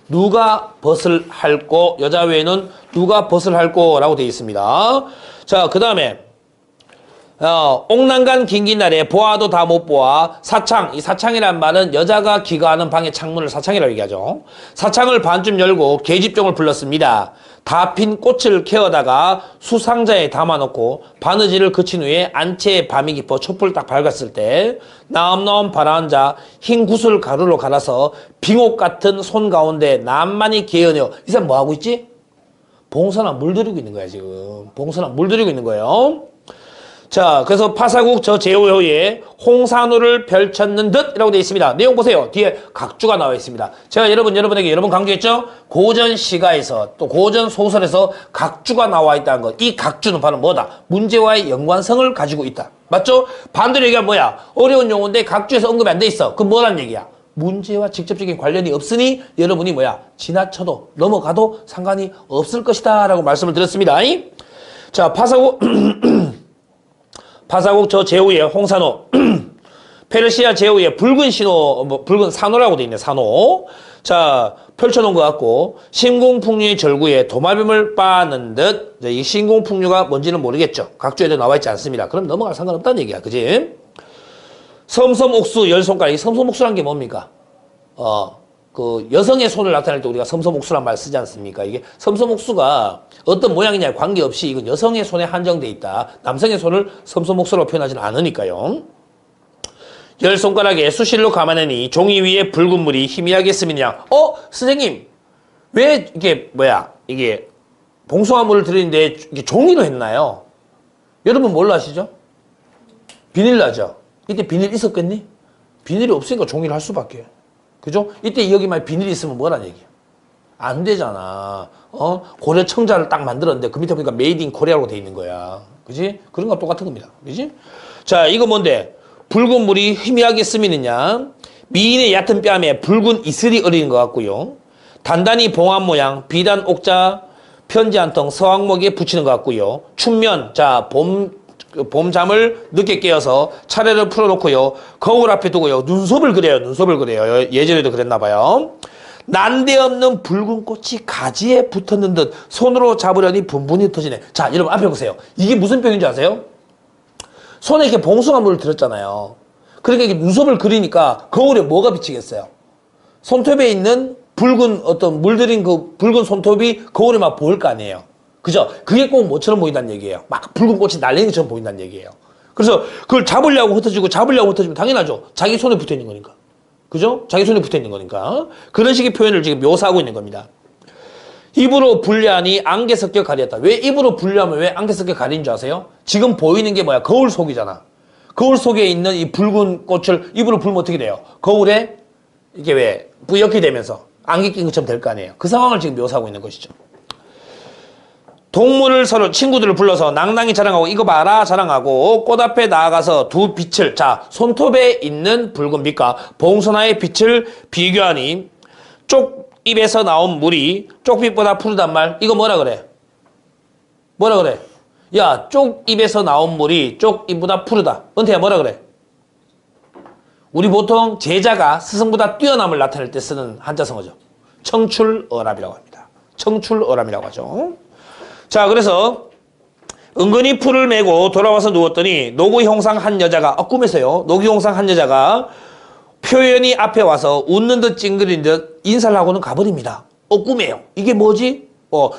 누가 벗을 할꼬, 여자 외에는 누가 벗을 할꼬라고 되어 있습니다. 자, 그 다음에 옥난간 긴긴 날에 보아도 다 못 보아. 사창, 이 사창이란 말은 여자가 귀가하는 방의 창문을 사창이라고 얘기하죠. 사창을 반쯤 열고 계집종을 불렀습니다. 다 핀 꽃을 캐어다가 수상자에 담아놓고 바느질을 그친 후에 안채에 밤이 깊어 촛불 딱 밝았을 때 나엄나엄 발아앉아 흰 구슬 가루로 갈아서 빙옥 같은 손 가운데 남만이 개어녀. 이 사람 뭐하고 있지? 봉선화 물들이고 있는 거야 지금. 봉선화 물들이고 있는 거예요. 자, 그래서 파사국 저 제후에 홍산호를 펼쳤는 듯이라고 되어 있습니다. 내용 보세요. 뒤에 각주가 나와 있습니다. 제가 여러분에게 여러 번 강조했죠? 고전 시가에서 또 고전 소설에서 각주가 나와 있다는 것. 이 각주는 바로 뭐다? 문제와의 연관성을 가지고 있다. 맞죠? 반대로 얘기하면 뭐야? 어려운 용어인데 각주에서 언급이 안 돼 있어. 그럼 뭐라는 얘기야? 문제와 직접적인 관련이 없으니 여러분이 뭐야? 지나쳐도 넘어가도 상관이 없을 것이다 라고 말씀을 드렸습니다. 자, 파사국 저 제후의 홍산호 페르시아 제후의 붉은 신호, 붉은 산호라고 돼 있네. 산호. 자, 펼쳐놓은 것 같고 신공풍류의 절구에 도마뱀을 빠는 듯. 이 신공풍류가 뭔지는 모르겠죠. 각주에도 나와 있지 않습니다. 그럼 넘어갈 상관없다는 얘기야. 그지? 섬섬옥수 10손가락. 이 섬섬옥수란 게 뭡니까? 그 여성의 손을 나타낼 때 우리가 섬소목수란 말 쓰지 않습니까? 이게 섬소목수가 어떤 모양이냐에 관계없이 이건 여성의 손에 한정돼 있다. 남성의 손을 섬소목수로 표현하지는 않으니까요. 열 손가락에 수실로 감아내니 종이 위에 붉은 물이 희미하게 스미냐. 선생님 왜 이게 봉숭아물을 들이는데 이게 종이로 했나요? 여러분 뭘로 하시죠? 비닐로 하죠. 이때 비닐 있었겠니? 비닐이 없으니까 종이를 할 수밖에. 그죠? 이때 여기만 비닐이 있으면 뭐란 얘기야? 안 되잖아. 고려 청자를 딱 만들었는데 그 밑에 보니까 메이드 인 코리아로 돼 있는 거야. 그지? 그런 거 똑같은 겁니다. 그지? 자, 이거 뭔데? 붉은 물이 희미하게 스미느냐? 미인의 얕은 뺨에 붉은 이슬이 어리는 것 같고요. 단단히 봉합 모양, 비단 옥자, 편지 한 통 서왕목에 붙이는 것 같고요. 춘면, 자, 봄잠을 늦게 깨어서 차례를 풀어놓고요. 거울 앞에 두고요. 눈썹을 그려요. 눈썹을 그려요. 예전에도 그랬나 봐요. 난데없는 붉은 꽃이 가지에 붙었는 듯 손으로 잡으려니 분분히 터지네. 자, 여러분 앞에 보세요. 이게 무슨 표현인지 아세요? 손에 이렇게 봉숭아물을 들었잖아요. 그러니까 이게 눈썹을 그리니까 거울에 뭐가 비치겠어요? 손톱에 있는 붉은 어떤 물들인 그 붉은 손톱이 거울에 막 보일 거 아니에요. 그죠? 그게 꼭 뭐처럼 보인다는 얘기예요. 막 붉은 꽃이 날리는 것처럼 보인다는 얘기예요. 그래서 그걸 잡으려고 흩어지면 당연하죠. 자기 손에 붙어 있는 거니까. 그죠? 자기 손에 붙어 있는 거니까. 그런 식의 표현을 지금 묘사하고 있는 겁니다. 입으로 분리하니 안개 섞여 가렸다. 왜 입으로 분리하면 왜 안개 섞여 가린 줄 아세요? 지금 보이는 게 뭐야? 거울 속이잖아. 거울 속에 있는 이 붉은 꽃을 입으로 불면 어떻게 돼요? 거울에 이게 왜 뿌옇게 되면서 안개 낀 것처럼 될 거 아니에요. 그 상황을 지금 묘사하고 있는 것이죠. 동물을 서로 친구들을 불러서 낭낭히 자랑하고 이거 봐라 자랑하고 꽃 앞에 나아가서 두 빛을 자 손톱에 있는 붉은 빛과 봉선화의 빛을 비교하니 쪽입에서 나온 물이 쪽빛보다 푸르단 말 이거 뭐라 그래? 뭐라 그래? 야 쪽입에서 나온 물이 쪽입보다 푸르다. 은태야 뭐라 그래? 우리 보통 제자가 스승보다 뛰어남을 나타낼 때 쓰는 한자성어죠. 청출어람이라고 합니다. 청출어람이라고 하죠. 자, 그래서 은근히 풀을 메고 돌아와서 누웠더니 노구 형상 한 여자가 꿈에서요. 노구 형상 한 여자가 표현이 앞에 와서 웃는 듯 찡그린 듯 인사를 하고는 가버립니다. 꿈이에요. 이게 뭐지?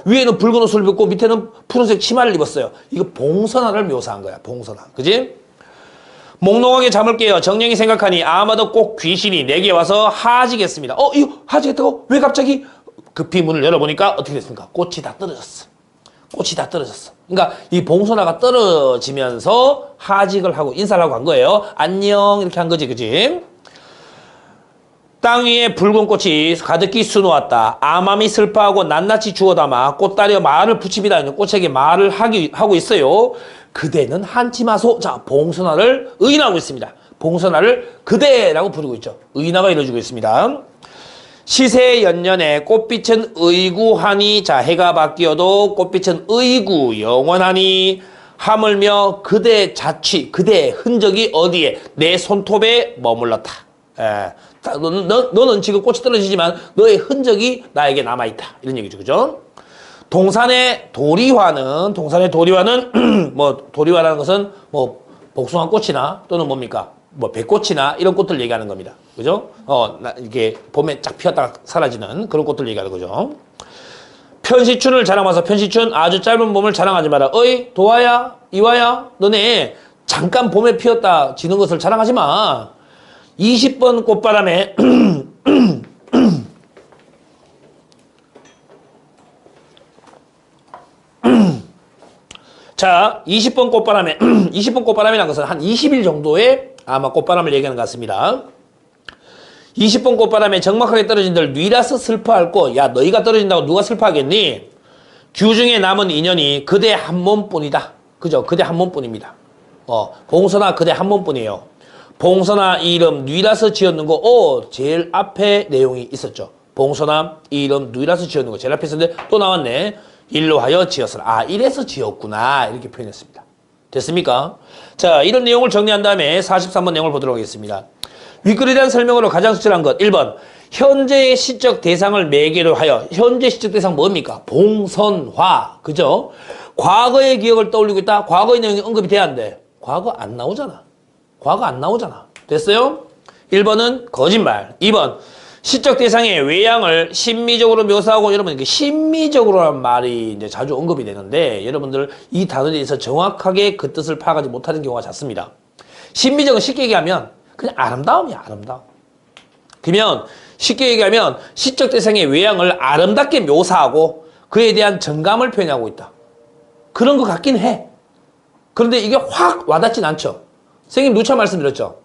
위에는 붉은 옷을 입고 밑에는 푸른색 치마를 입었어요. 이거 봉선화를 묘사한 거야. 봉선화. 그지? 몽롱하게 잠을 깨어 정령이 생각하니 아마도 꼭 귀신이 내게 와서 하지겠습니다. 이거 하지겠다고? 왜 갑자기? 급히 문을 열어보니까 어떻게 됐습니까? 꽃이 다 떨어졌어. 꽃이 다 떨어졌어. 그러니까 이 봉선화가 떨어지면서 하직을 하고 인사를 하고 한 거예요. 안녕 이렇게 한 거지. 그지? 땅 위에 붉은 꽃이 가득히 수놓았다. 암암이 슬퍼하고 낱낱이 주워담아 꽃다리에 말을 붙입니다. 꽃에게 말을 하고 있어요. 그대는 한치마소. 자, 봉선화를 의인하고 있습니다. 봉선화를 그대라고 부르고 있죠. 의인화가 이루어지고 있습니다. 시세연년에 꽃빛은 의구하니 자 해가 바뀌어도 꽃빛은 의구 영원하니 하물며 그대 자취 그대의 흔적이 어디에 내 손톱에 머물렀다. 너는 지금 꽃이 떨어지지만 너의 흔적이 나에게 남아있다. 이런 얘기죠. 그죠? 동산의 도리화는 도리화라는 것은 복숭아 꽃이나 또는 뭡니까? 백꽃이나 이런 꽃들 얘기하는 겁니다. 그죠? 이게 봄에 쫙 피었다가 사라지는 그런 꽃들 얘기하는 거죠. 편시춘을 자랑하면서 편시춘 아주 짧은 봄을 자랑하지 마라. 어이 도화야 이화야 너네 잠깐 봄에 피었다 지는 것을 자랑하지 마. 20번 꽃바람에 자 20번 꽃바람에 20번 꽃바람이라는 것은 한 20일 정도의 아마 꽃바람을 얘기하는 것 같습니다. 20번 꽃바람에 적막하게 떨어진들 뉘라서 슬퍼할 거. 야 너희가 떨어진다고 누가 슬퍼하겠니? 규중에 남은 인연이 그대 한 몸뿐이다. 그죠? 그대 한 몸뿐입니다. 봉선화 그대 한 몸뿐이에요. 봉선화 이름 뉘라서 지었는 거. 제일 앞에 내용이 있었죠. 봉선화 이름 뉘라서 지었는 거 제일 앞에 있었는데 또 나왔네. 일로 하여 지었으라. 이래서 지었구나. 이렇게 표현했습니다. 됐습니까? 자, 이런 내용을 정리한 다음에 43번 내용을 보도록 하겠습니다. 윗글에 대한 설명으로 가장 적절한 것 1번 현재의 시적 대상을 매개로 하여 현재 시적 대상 뭡니까? 봉선화. 그죠? 과거의 기억을 떠올리고 있다. 과거의 내용이 언급이 돼야 안 돼. 과거 안 나오잖아. 과거 안 나오잖아. 됐어요? 1번은 거짓말. 2번 시적 대상의 외양을 심미적으로 묘사하고 여러분 이게 심미적으로라는 말이 이제 자주 언급이 되는데 여러분들 이 단어에 대해서 정확하게 그 뜻을 파악하지 못하는 경우가 잦습니다. 심미적은 쉽게 얘기하면 그냥 아름다움이야, 아름다움. 그러면 쉽게 얘기하면 시적 대상의 외양을 아름답게 묘사하고 그에 대한 정감을 표현하고 있다. 그런 것 같긴 해. 그런데 이게 확 와닿진 않죠. 선생님 누차 말씀드렸죠.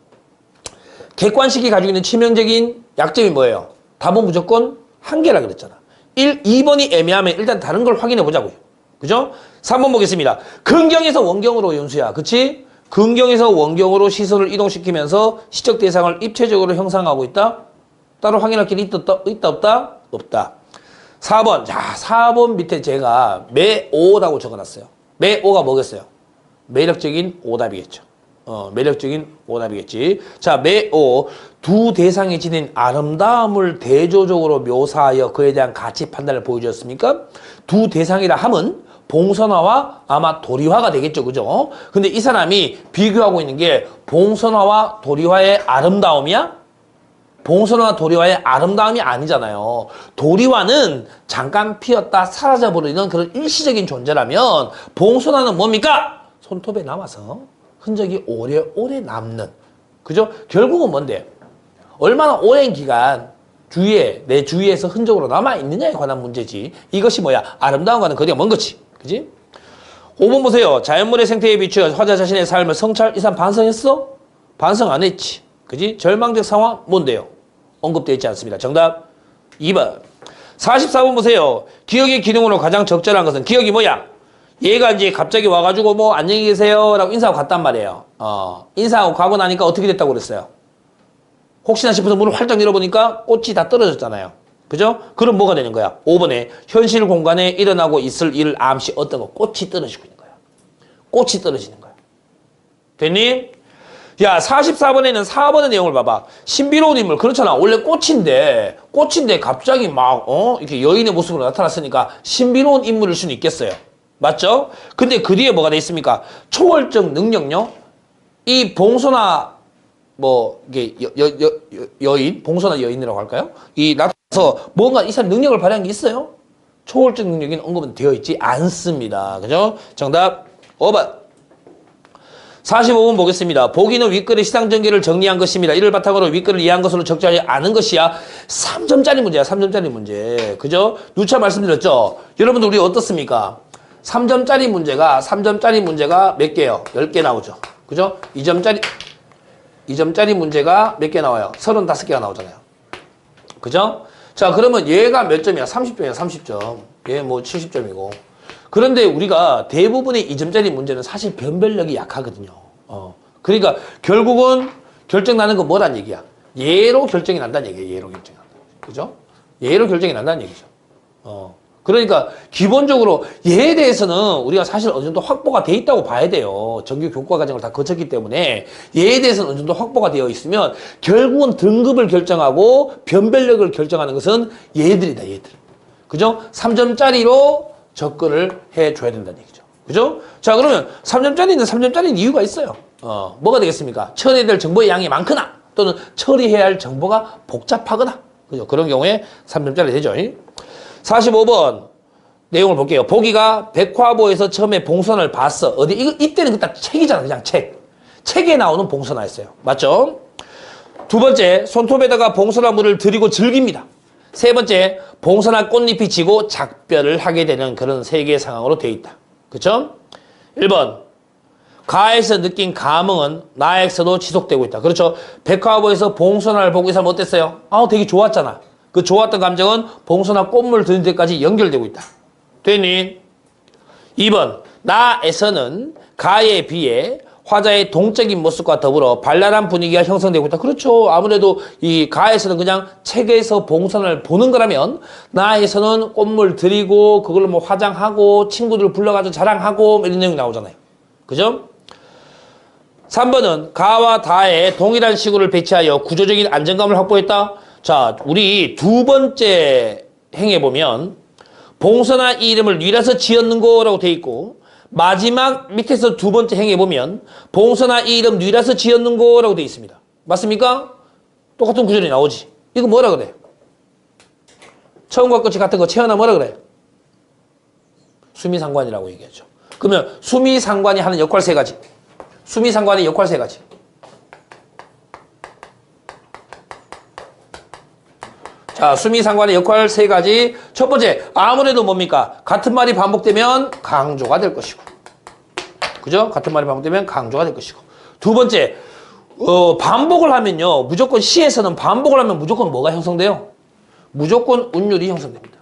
객관식이 가지고 있는 치명적인 약점이 뭐예요? 답은 무조건 한 개라 그랬잖아. 2번이 애매하면 일단 다른 걸 확인해 보자고요. 그죠? 3번 보겠습니다. 근경에서 원경으로 연수야. 그치? 근경에서 원경으로 시선을 이동시키면서 시적 대상을 입체적으로 형상하고 있다? 따로 확인할 길이 있다, 없다? 없다. 4번. 자, 4번 밑에 제가 매오라고 적어놨어요. 매오가 뭐겠어요? 매력적인 오답이겠죠. 매력적인 오답이겠지. 자, 매오. 두 대상이 지닌 아름다움을 대조적으로 묘사하여 그에 대한 가치 판단을 보여주었습니까? 두 대상이라 함은 봉선화와 아마 도리화가 되겠죠. 그죠? 근데 이 사람이 비교하고 있는 게 봉선화와 도리화의 아름다움이야? 봉선화와 도리화의 아름다움이 아니잖아요. 도리화는 잠깐 피었다 사라져버리는 그런 일시적인 존재라면 봉선화는 뭡니까? 손톱에 남아서 흔적이 오래오래 남는. 그죠? 결국은 뭔데? 얼마나 오랜 기간 내 주위에서 흔적으로 남아있느냐에 관한 문제지. 이것이 뭐야? 아름다움과는 거리가 먼 거지. 그지? 5번 보세요. 자연물의 생태에 비추어 화자 자신의 삶을 성찰, 이 사람 반성했어? 반성 안 했지. 그지? 절망적 상황 뭔데요? 언급되어 있지 않습니다. 정답 2번. 44번 보세요. 기억의 기능으로 가장 적절한 것은 기억이 뭐야? 얘가 이제 갑자기 와가지고 뭐 안녕히 계세요 라고 인사하고 갔단 말이에요. 인사하고 가고 나니까 어떻게 됐다고 그랬어요? 혹시나 싶어서 문을 활짝 열어보니까 꽃이 다 떨어졌잖아요. 그죠? 그럼 뭐가 되는 거야? 5번에 현실 공간에 일어나고 있을 일을 암시 어떤 거? 꽃이 떨어지고 있는 거야. 꽃이 떨어지는 거야. 됐니? 야, 44번에는 4번의 내용을 봐봐. 신비로운 인물. 그렇잖아. 원래 꽃인데 갑자기 막, 이렇게 여인의 모습으로 나타났으니까 신비로운 인물일 수는 있겠어요. 맞죠? 근데 그 뒤에 뭐가 돼 있습니까? 초월적 능력요? 이 봉선화, 이게 여인, 봉선화 여인이라고 할까요? 이 나타나서 뭔가 이 사람 능력을 발휘한 게 있어요? 초월적 능력인 언급은 되어 있지 않습니다. 그죠? 정답 5번. 45번 보겠습니다. 보기는 윗글의 시상전개를 정리한 것입니다. 이를 바탕으로 윗글을 이해한 것으로 적절하지 않은 것이야. 3점짜리 문제야. 3점짜리 문제. 그죠? 누차 말씀드렸죠? 여러분들 우리 어떻습니까? 3점짜리 문제가 몇 개요? 10개 나오죠. 그죠? 2점짜리 문제가 몇 개 나와요? 35개가 나오잖아요. 그죠? 자, 그러면 얘가 몇 점이야? 30점이야, 30점. 얘 뭐 70점이고. 그런데 우리가 대부분의 2점짜리 문제는 사실 변별력이 약하거든요. 그러니까 결국은 결정 나는 건 뭐란 얘기야? 얘로 결정이 난다는 얘기야. 얘로 결정이 난다. 그죠? 얘로 결정이 난다는 얘기죠. 그러니까 기본적으로 얘에 대해서는 우리가 사실 어느 정도 확보가 돼 있다고 봐야 돼요. 정규 교과 과정을 다 거쳤기 때문에 얘에 대해서는 어느 정도 확보가 되어 있으면 결국은 등급을 결정하고 변별력을 결정하는 것은 얘들이다. 얘들. 그죠? 3점짜리로 접근을 해줘야 된다는 얘기죠. 그죠? 자, 그러면 3점짜리는 이유가 있어요. 뭐가 되겠습니까? 처리해야 될 정보의 양이 많거나 또는 처리해야 할 정보가 복잡하거나. 그죠? 그런 경우에 3점짜리 되죠. 45번 내용을 볼게요. 보기가 백화보에서 처음에 봉선을 봤어. 어디? 이때는 그딱 책이잖아. 그냥 책. 책에 나오는 봉선화였어요. 맞죠? 두 번째, 손톱에다가 봉선화 물을 들이고 즐깁니다. 세 번째, 봉선화 꽃잎이 지고 작별을 하게 되는 그런 세 개의 상황으로 되어 있다. 그쵸? 1번, 가에서 느낀 감흥은 나에게서도 지속되고 있다. 그렇죠? 백화보에서 봉선화를 보고 이 사람 어땠어요? 되게 좋았잖아. 그 좋았던 감정은 봉선화 꽃물 드는 데까지 연결되고 있다. 됐니? 2번, 나에서는 가에 비해 화자의 동적인 모습과 더불어 발랄한 분위기가 형성되고 있다. 그렇죠. 아무래도 이 가에서는 그냥 책에서 봉선을 보는 거라면 나에서는 꽃물 들이고 그걸로 뭐 화장하고 친구들 불러가지고 자랑하고 이런 내용이 나오잖아요. 그죠? 3번은 가와 다에 동일한 시구를 배치하여 구조적인 안정감을 확보했다. 자, 우리 두 번째 행에 보면 봉선화 이 이름을 뉘라서 지었는 거라고 돼 있고 마지막 밑에서 두 번째 행에 보면 봉선화 이 이름 뉘라서 지었는 거라고 돼 있습니다. 맞습니까? 똑같은 구절이 나오지. 이거 뭐라 그래? 처음과 끝이 같은 거 채워나 뭐라 그래? 수미상관이라고 얘기하죠. 그러면 수미상관이 하는 역할 세 가지. 수미상관의 역할 세 가지. 자, 수미상관의 역할 세 가지. 첫 번째, 아무래도 뭡니까? 같은 말이 반복되면 강조가 될 것이고. 그죠? 같은 말이 반복되면 강조가 될 것이고. 두 번째, 반복을 하면요. 무조건 시에서는 반복을 하면 무조건 뭐가 형성돼요? 무조건 운율이 형성됩니다.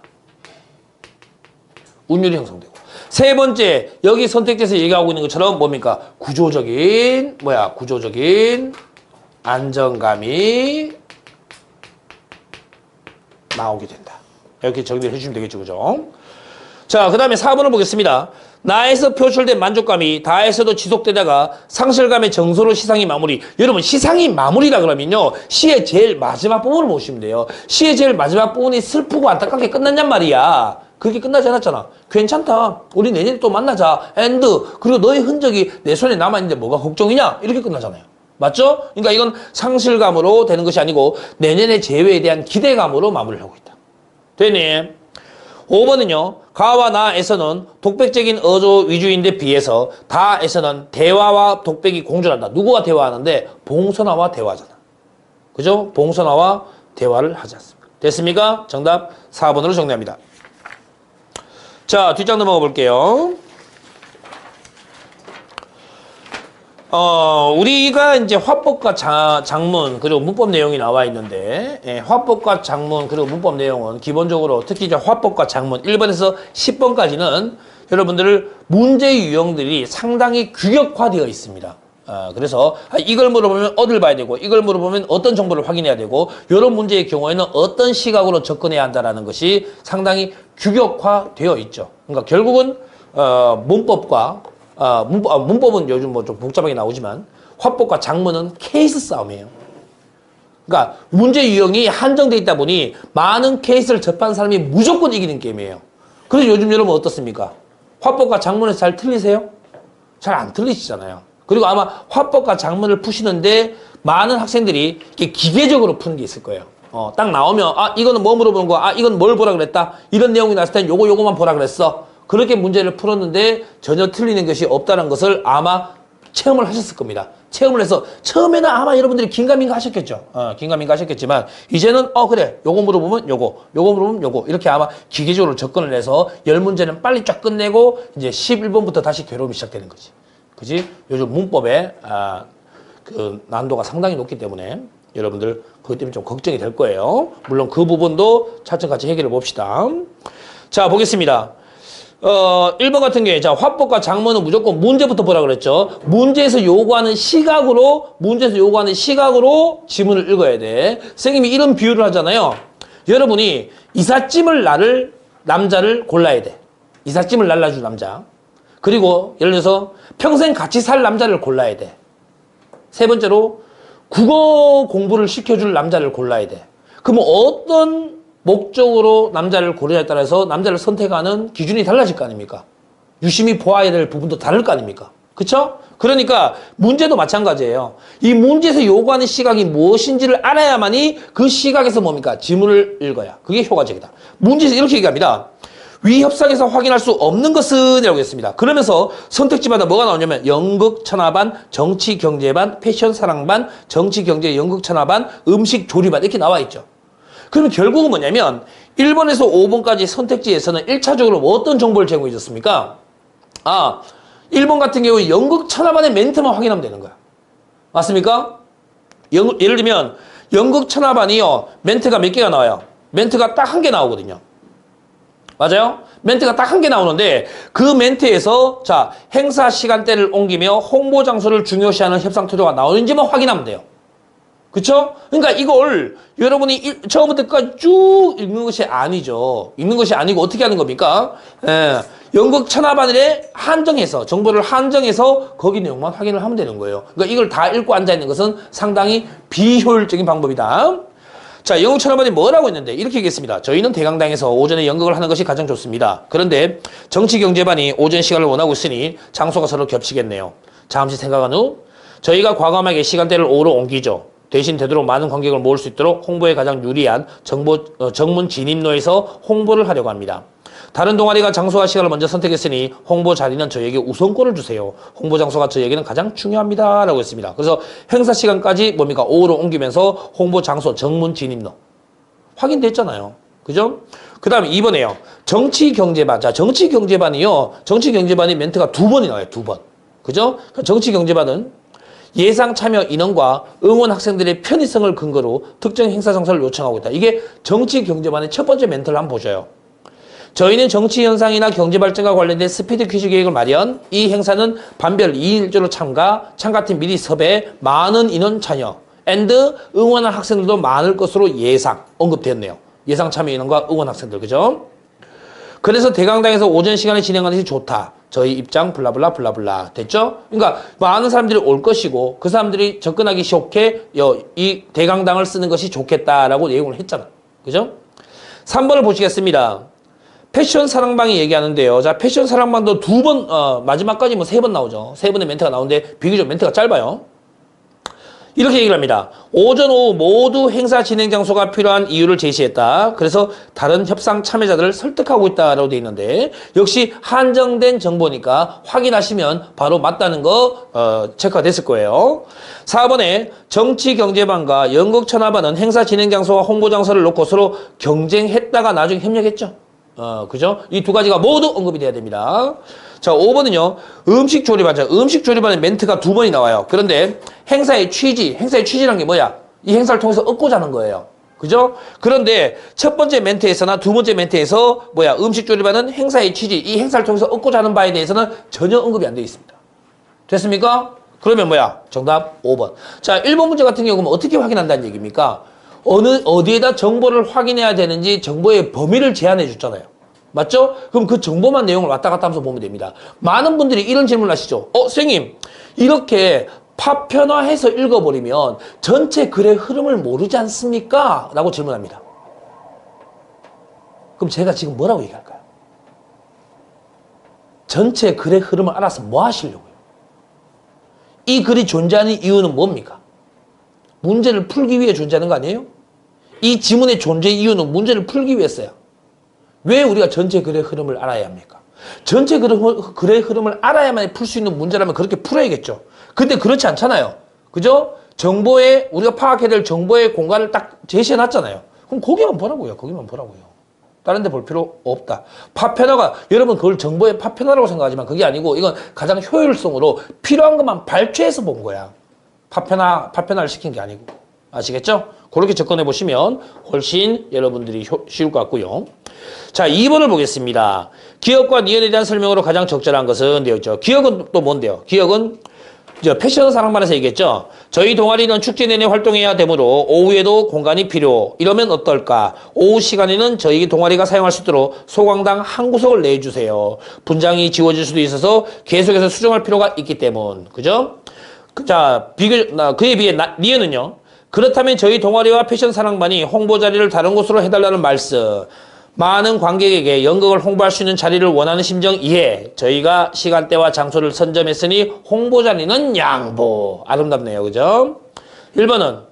운율이 형성되고. 세 번째, 여기 선택지에서 얘기하고 있는 것처럼 뭡니까? 구조적인 안정감이 나오게 된다. 이렇게 정리를 해주시면 되겠죠. 그죠? 자, 그 다음에 4번을 보겠습니다. 나에서 표출된 만족감이 다에서도 지속되다가 상실감의 정서로 시상이 마무리. 여러분, 시상이 마무리라 그러면요. 시의 제일 마지막 부분을 보시면 돼요. 시의 제일 마지막 부분이 슬프고 안타깝게 끝났냔 말이야. 그렇게 끝나지 않았잖아. 괜찮다. 우리 내년에 또 만나자. 엔드. 그리고 너의 흔적이 내 손에 남아있는데 뭐가 걱정이냐? 이렇게 끝나잖아요. 맞죠? 그러니까 이건 상실감으로 되는 것이 아니고 내년의 재회에 대한 기대감으로 마무리를 하고 있다. 되네. 5번은요. 가와 나에서는 독백적인 어조 위주인데 비해서 다에서는 대화와 독백이 공존한다. 누구와 대화하는데? 봉선화와 대화하잖아. 그죠? 봉선화와 대화를 하지 않습니다. 됐습니까? 정답 4번으로 정리합니다. 자, 뒷장 넘어가 볼게요. 우리가 이제 화법과 장문, 그리고 문법 내용이 나와 있는데, 화법과 장문, 그리고 문법 내용은 기본적으로 특히 이제 화법과 장문 1번에서 10번까지는 여러분들 문제 유형들이 상당히 규격화되어 있습니다. 그래서 이걸 물어보면 어딜 봐야 되고, 이걸 물어보면 어떤 정보를 확인해야 되고, 이런 문제의 경우에는 어떤 시각으로 접근해야 한다는 것이 상당히 규격화되어 있죠. 그러니까 결국은 문법과 문법은 요즘 뭐 좀 복잡하게 나오지만 화법과 장문은 케이스 싸움이에요. 그러니까 문제 유형이 한정되어 있다 보니 많은 케이스를 접한 사람이 무조건 이기는 게임이에요. 그래서 요즘 여러분 어떻습니까? 화법과 장문에서 잘 틀리세요? 잘 안 틀리시잖아요. 그리고 아마 화법과 장문을 푸시는데 많은 학생들이 이렇게 기계적으로 푸는 게 있을 거예요. 딱 나오면 이거는 뭐 물어보는 거야? 이건 뭘 보라 그랬다? 이런 내용이 나왔을 땐 요거만 보라 그랬어. 그렇게 문제를 풀었는데 전혀 틀리는 것이 없다는 것을 아마 체험을 하셨을 겁니다. 체험을 해서 처음에는 아마 여러분들이 긴가민가 하셨겠죠. 긴가민가 하셨겠지만 이제는 그래. 요거 물어보면 요거 물어보면 요거 이렇게 아마 기계적으로 접근을 해서 10문제는 빨리 쫙 끝내고 이제 11번부터 다시 괴로움이 시작되는 거지. 그지? 요즘 문법의 그 난도가 상당히 높기 때문에 여러분들 그것 때문에 좀 걱정이 될 거예요. 물론 그 부분도 차츰같이 해결해 봅시다. 자, 보겠습니다. 1번 같은 경우에, 자, 화법과 장문은 무조건 문제부터 보라 그랬죠. 문제에서 요구하는 시각으로 지문을 읽어야 돼. 선생님이 이런 비유를 하잖아요. 여러분이 이삿짐을 남자를 골라야 돼. 이삿짐을 날라줄 남자. 그리고 예를 들어서 평생 같이 살 남자를 골라야 돼. 세 번째로 국어 공부를 시켜줄 남자를 골라야 돼. 그러면 어떤 목적으로 남자를 고르냐에 따라서 남자를 선택하는 기준이 달라질 거 아닙니까? 유심히 보아야 될 부분도 다를 거 아닙니까? 그쵸? 그러니까 문제도 마찬가지예요. 이 문제에서 요구하는 시각이 무엇인지를 알아야만이 그 시각에서 뭡니까? 지문을 읽어야. 그게 효과적이다. 문제에서 이렇게 얘기합니다. 위 협상에서 확인할 수 없는 것은 이라고 했습니다. 그러면서 선택지마다 뭐가 나오냐면 연극 천하반, 정치 경제반, 패션 사랑반, 정치 경제 연극 천하반, 음식 조리반 이렇게 나와 있죠. 그러면 결국은 뭐냐면 1번에서 5번까지 선택지에서는 1차적으로 어떤 정보를 제공해 줬습니까? 1번 같은 경우에 연극 천하반의 멘트만 확인하면 되는 거야. 맞습니까? 예를 들면 연극 천하반이요. 멘트가 몇 개가 나와요? 멘트가 딱 한 개 나오거든요. 맞아요? 멘트가 딱 한 개 나오는데 그 멘트에서 자 행사 시간대를 옮기며 홍보 장소를 중요시하는 협상 태도가 나오는지만 확인하면 돼요. 그쵸? 그러니까 이걸 여러분이 처음부터 끝까지 쭉 읽는 것이 아니죠. 읽는 것이 아니고 어떻게 하는 겁니까? 연극 천하반을 한정해서 정보를 한정해서 거기 내용만 확인을 하면 되는 거예요. 그러니까 이걸 다 읽고 앉아있는 것은 상당히 비효율적인 방법이다. 자, 연극 천하반이 뭐라고 했는데 이렇게 얘기했습니다. 저희는 대강당에서 오전에 연극을 하는 것이 가장 좋습니다. 그런데 정치경제반이 오전 시간을 원하고 있으니 장소가 서로 겹치겠네요. 잠시 생각한 후 저희가 과감하게 시간대를 오후로 옮기죠. 대신 되도록 많은 관객을 모을 수 있도록 홍보에 가장 유리한 정문 진입로에서 홍보를 하려고 합니다. 다른 동아리가 장소와 시간을 먼저 선택했으니 홍보 자리는 저에게 우선권을 주세요. 홍보 장소가 저에게는 가장 중요합니다. 라고 했습니다. 그래서 행사 시간까지 뭡니까? 오후로 옮기면서 홍보 장소 정문 진입로. 확인됐잖아요. 그죠? 그 다음에 2번에요. 정치경제반. 자, 정치경제반이요. 정치경제반이 멘트가 2번이 나와요. 2번. 그죠? 정치경제반은 예상 참여 인원과 응원 학생들의 편의성을 근거로 특정 행사 장소를 요청하고 있다. 이게 정치경제반의 첫 번째 멘트를 한번 보셔요. 저희는 정치 현상이나 경제 발전과 관련된 스피드 퀴즈 계획을 마련. 이 행사는 반별 2인 1조로 참가팀 미리 섭외, 많은 인원 참여, 응원한 학생들도 많을 것으로 예상, 언급되었네요. 예상 참여 인원과 응원 학생들, 그죠? 그래서 대강당에서 오전 시간에 진행하는 것이 좋다. 저희 입장 블라블라 블라블라. 됐죠? 그러니까 많은 사람들이 올 것이고 그 사람들이 접근하기 좋게 이 대강당을 쓰는 것이 좋겠다라고 내용을 했잖아. 그죠? 3번을 보시겠습니다. 패션 사랑방이 얘기하는데요. 자, 패션 사랑방도 2번, 마지막까지 뭐 3번 나오죠. 3번의 멘트가 나오는데 비교적 멘트가 짧아요. 이렇게 얘기를 합니다. 오전, 오후 모두 행사 진행 장소가 필요한 이유를 제시했다. 그래서 다른 협상 참여자들을 설득하고 있다라고 되어 있는데 역시 한정된 정보니까 확인하시면 바로 맞다는 거 체크가 됐을 거예요. 4번에 정치경제반과 연극천하반은 행사 진행 장소와 홍보 장소를 놓고 서로 경쟁했다가 나중에 협력했죠. 그죠? 이 2가지가 모두 언급이 돼야 됩니다. 자, 5번은요, 음식 조리반. 자, 음식 조리반의 멘트가 2번이 나와요. 그런데 행사의 취지란 게 뭐야? 이 행사를 통해서 얻고자 하는 거예요. 그죠? 그런데 첫 번째 멘트에서나 2번째 멘트에서 음식 조리반은 행사의 취지, 이 행사를 통해서 얻고자 하는 바에 대해서는 전혀 언급이 안 되어 있습니다. 됐습니까? 그러면 정답 5번. 자, 1번 문제 같은 경우는 어떻게 확인한다는 얘기입니까? 어디에다 정보를 확인해야 되는지 정보의 범위를 제한해 줬잖아요. 맞죠? 그럼 그 정보만 내용을 왔다 갔다 하면서 보면 됩니다. 많은 분들이 이런 질문을 하시죠. 선생님, 이렇게 파편화해서 읽어버리면 전체 글의 흐름을 모르지 않습니까? 라고 질문합니다. 그럼 제가 지금 뭐라고 얘기할까요? 전체 글의 흐름을 알아서 뭐 하시려고요? 이 글이 존재하는 이유는 뭡니까? 문제를 풀기 위해 존재하는 거 아니에요? 이 지문의 존재 이유는 문제를 풀기 위해서요. 왜 우리가 전체 글의 흐름을 알아야 합니까? 전체 글의 흐름을 알아야만 풀 수 있는 문제라면 그렇게 풀어야겠죠. 근데 그렇지 않잖아요. 그죠? 우리가 파악해야 될 정보의 공간을 딱 제시해놨잖아요. 그럼 거기만 보라고요. 거기만 보라고요. 다른 데 볼 필요 없다. 파편화가, 여러분 그걸 정보의 파편화라고 생각하지만 그게 아니고 이건 가장 효율성으로 필요한 것만 발췌해서 본 거야. 파편화를 시킨 게 아니고. 아시겠죠? 그렇게 접근해 보시면 훨씬 여러분들이 쉬울 것 같고요. 자, 2번을 보겠습니다. 기억과 니은에 대한 설명으로 가장 적절한 것은 되어 있죠. 기억은 또 뭔데요? 기억은 패션 사랑반에서 얘기했죠. 저희 동아리는 축제 내내 활동해야 되므로 오후에도 공간이 필요. 이러면 어떨까? 오후 시간에는 저희 동아리가 사용할 수 있도록 소강당 한 구석을 내주세요. 분장이 지워질 수도 있어서 계속해서 수정할 필요가 있기 때문. 그죠? 자, 그에 비해 니은은요. 그렇다면 저희 동아리와 패션 사랑반이 홍보 자리를 다른 곳으로 해달라는 말씀. 많은 관객에게 연극을 홍보할 수 있는 자리를 원하는 심정 이해. 저희가 시간대와 장소를 선점했으니 홍보 자리는 양보. 아름답네요. 그죠? 1번은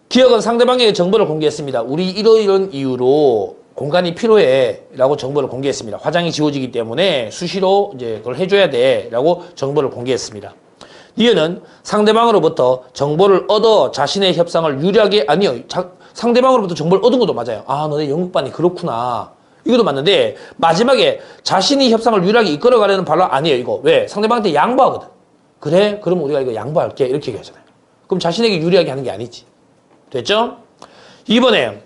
기억은 상대방에게 정보를 공개했습니다. 우리 이런 이유로 공간이 필요해 라고 정보를 공개했습니다. 화장이 지워지기 때문에 수시로 그걸 해줘야 돼 라고 정보를 공개했습니다. 니은은 상대방으로부터 정보를 얻어 자신의 협상을 유리하게, 상대방으로부터 정보를 얻은 것도 맞아요. 너네 연극반이 그렇구나. 이것도 맞는데 마지막에 자신이 협상을 유리하게 이끌어가려는 발언 아니에요. 이거 왜? 상대방한테 양보하거든. 그래? 그럼 우리가 이거 양보할게. 이렇게 얘기하잖아요. 그럼 자신에게 유리하게 하는 게 아니지. 됐죠? 2번에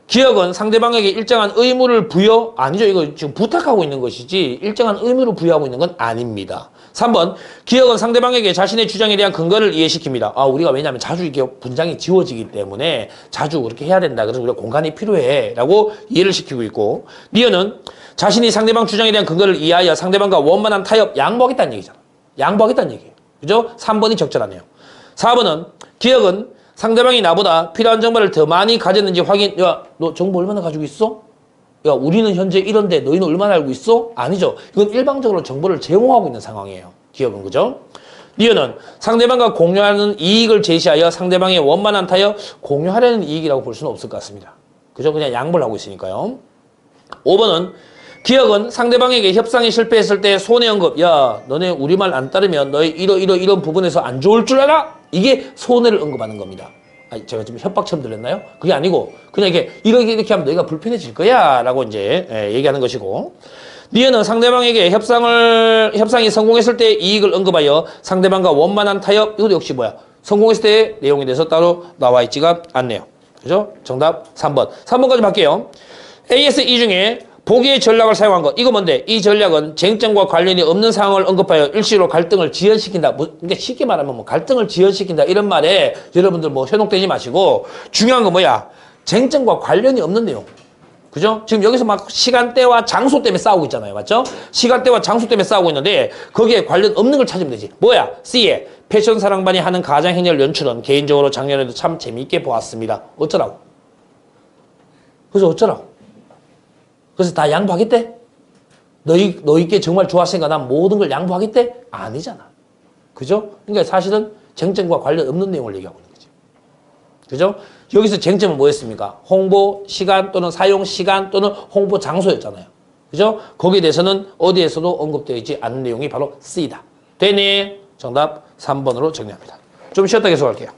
기억은 상대방에게 일정한 의무를 아니죠. 이거 지금 부탁하고 있는 것이지 일정한 의무를 부여하고 있는 건 아닙니다. 3번, 기억은 상대방에게 자신의 주장에 대한 근거를 이해시킵니다. 우리가 왜냐하면 자주 이렇게 분장이 지워지기 때문에 자주 그렇게 해야 된다. 그래서 우리가 공간이 필요해. 라고 이해를 시키고 있고, 니은은 자신이 상대방 주장에 대한 근거를 이해하여 상대방과 원만한 타협, 양보하겠다는 얘기잖아. 양보하겠다는 얘기예요. 그죠? 3번이 적절하네요. 4번은 기억은 상대방이 나보다 필요한 정보를 더 많이 가졌는지 확인. 너 정보 얼마나 가지고 있어? 우리는 현재 이런데 너희는 얼마나 알고 있어? 아니죠. 이건 일방적으로 정보를 제공하고 있는 상황이에요. 기억은. 그죠? 니은은 상대방과 공유하는 이익을 제시하여 상대방의 원만한 타협, 공유하려는 이익이라고 볼 수는 없을 것 같습니다. 그죠? 그냥 양보를 하고 있으니까요. 5번은 기억은 상대방에게 협상이 실패했을 때 손해 언급. 야, 너네 우리 말 안 따르면 너희 이런 부분에서 안 좋을 줄 알아? 이게 손해를 언급하는 겁니다. 아니, 제가 지금 협박처럼 들렸나요? 그게 아니고 그냥 이렇게 하면 너희가 불편해질 거야 라고 이제 얘기하는 것이고, 니은은 상대방에게 협상이 성공했을 때 이익을 언급하여 상대방과 원만한 타협. 이것도 역시 뭐야? 성공했을 때의 내용에 대해서 따로 나와 있지가 않네요. 그죠? 정답 3번. 3번까지 할게요. AS 이 중에 보기의 전략을 사용한 것. 이거 뭔데? 이 전략은 쟁점과 관련이 없는 상황을 언급하여 일시로 갈등을 지연시킨다. 그러니까 쉽게 말하면 뭐 갈등을 지연시킨다. 이런 말에 여러분들 뭐 현혹되지 마시고, 중요한 건 뭐야? 쟁점과 관련이 없는 내용. 그죠? 지금 여기서 막 시간대와 장소 때문에 싸우고 있잖아요. 맞죠? 시간대와 장소 때문에 싸우고 있는데 거기에 관련 없는 걸 찾으면 되지. 뭐야? C에 패션 사랑반이 하는 가장행렬 연출은 개인적으로 작년에도 참 재미있게 보았습니다. 어쩌라고? 그래서 어쩌라고? 그래서 다 양보하겠대? 너희께 정말 좋았으니까 난 모든 걸 양보하겠대? 아니잖아. 그죠? 그러니까 사실은 쟁점과 관련 없는 내용을 얘기하고 있는 거지. 그죠? 여기서 쟁점은 뭐였습니까? 홍보 시간 또는 사용 시간 또는 홍보 장소였잖아요. 그죠? 거기에 대해서는 어디에서도 언급되어 있지 않은 내용이 바로 C다. 되니? 정답 3번으로 정리합니다. 좀 쉬었다 계속할게요.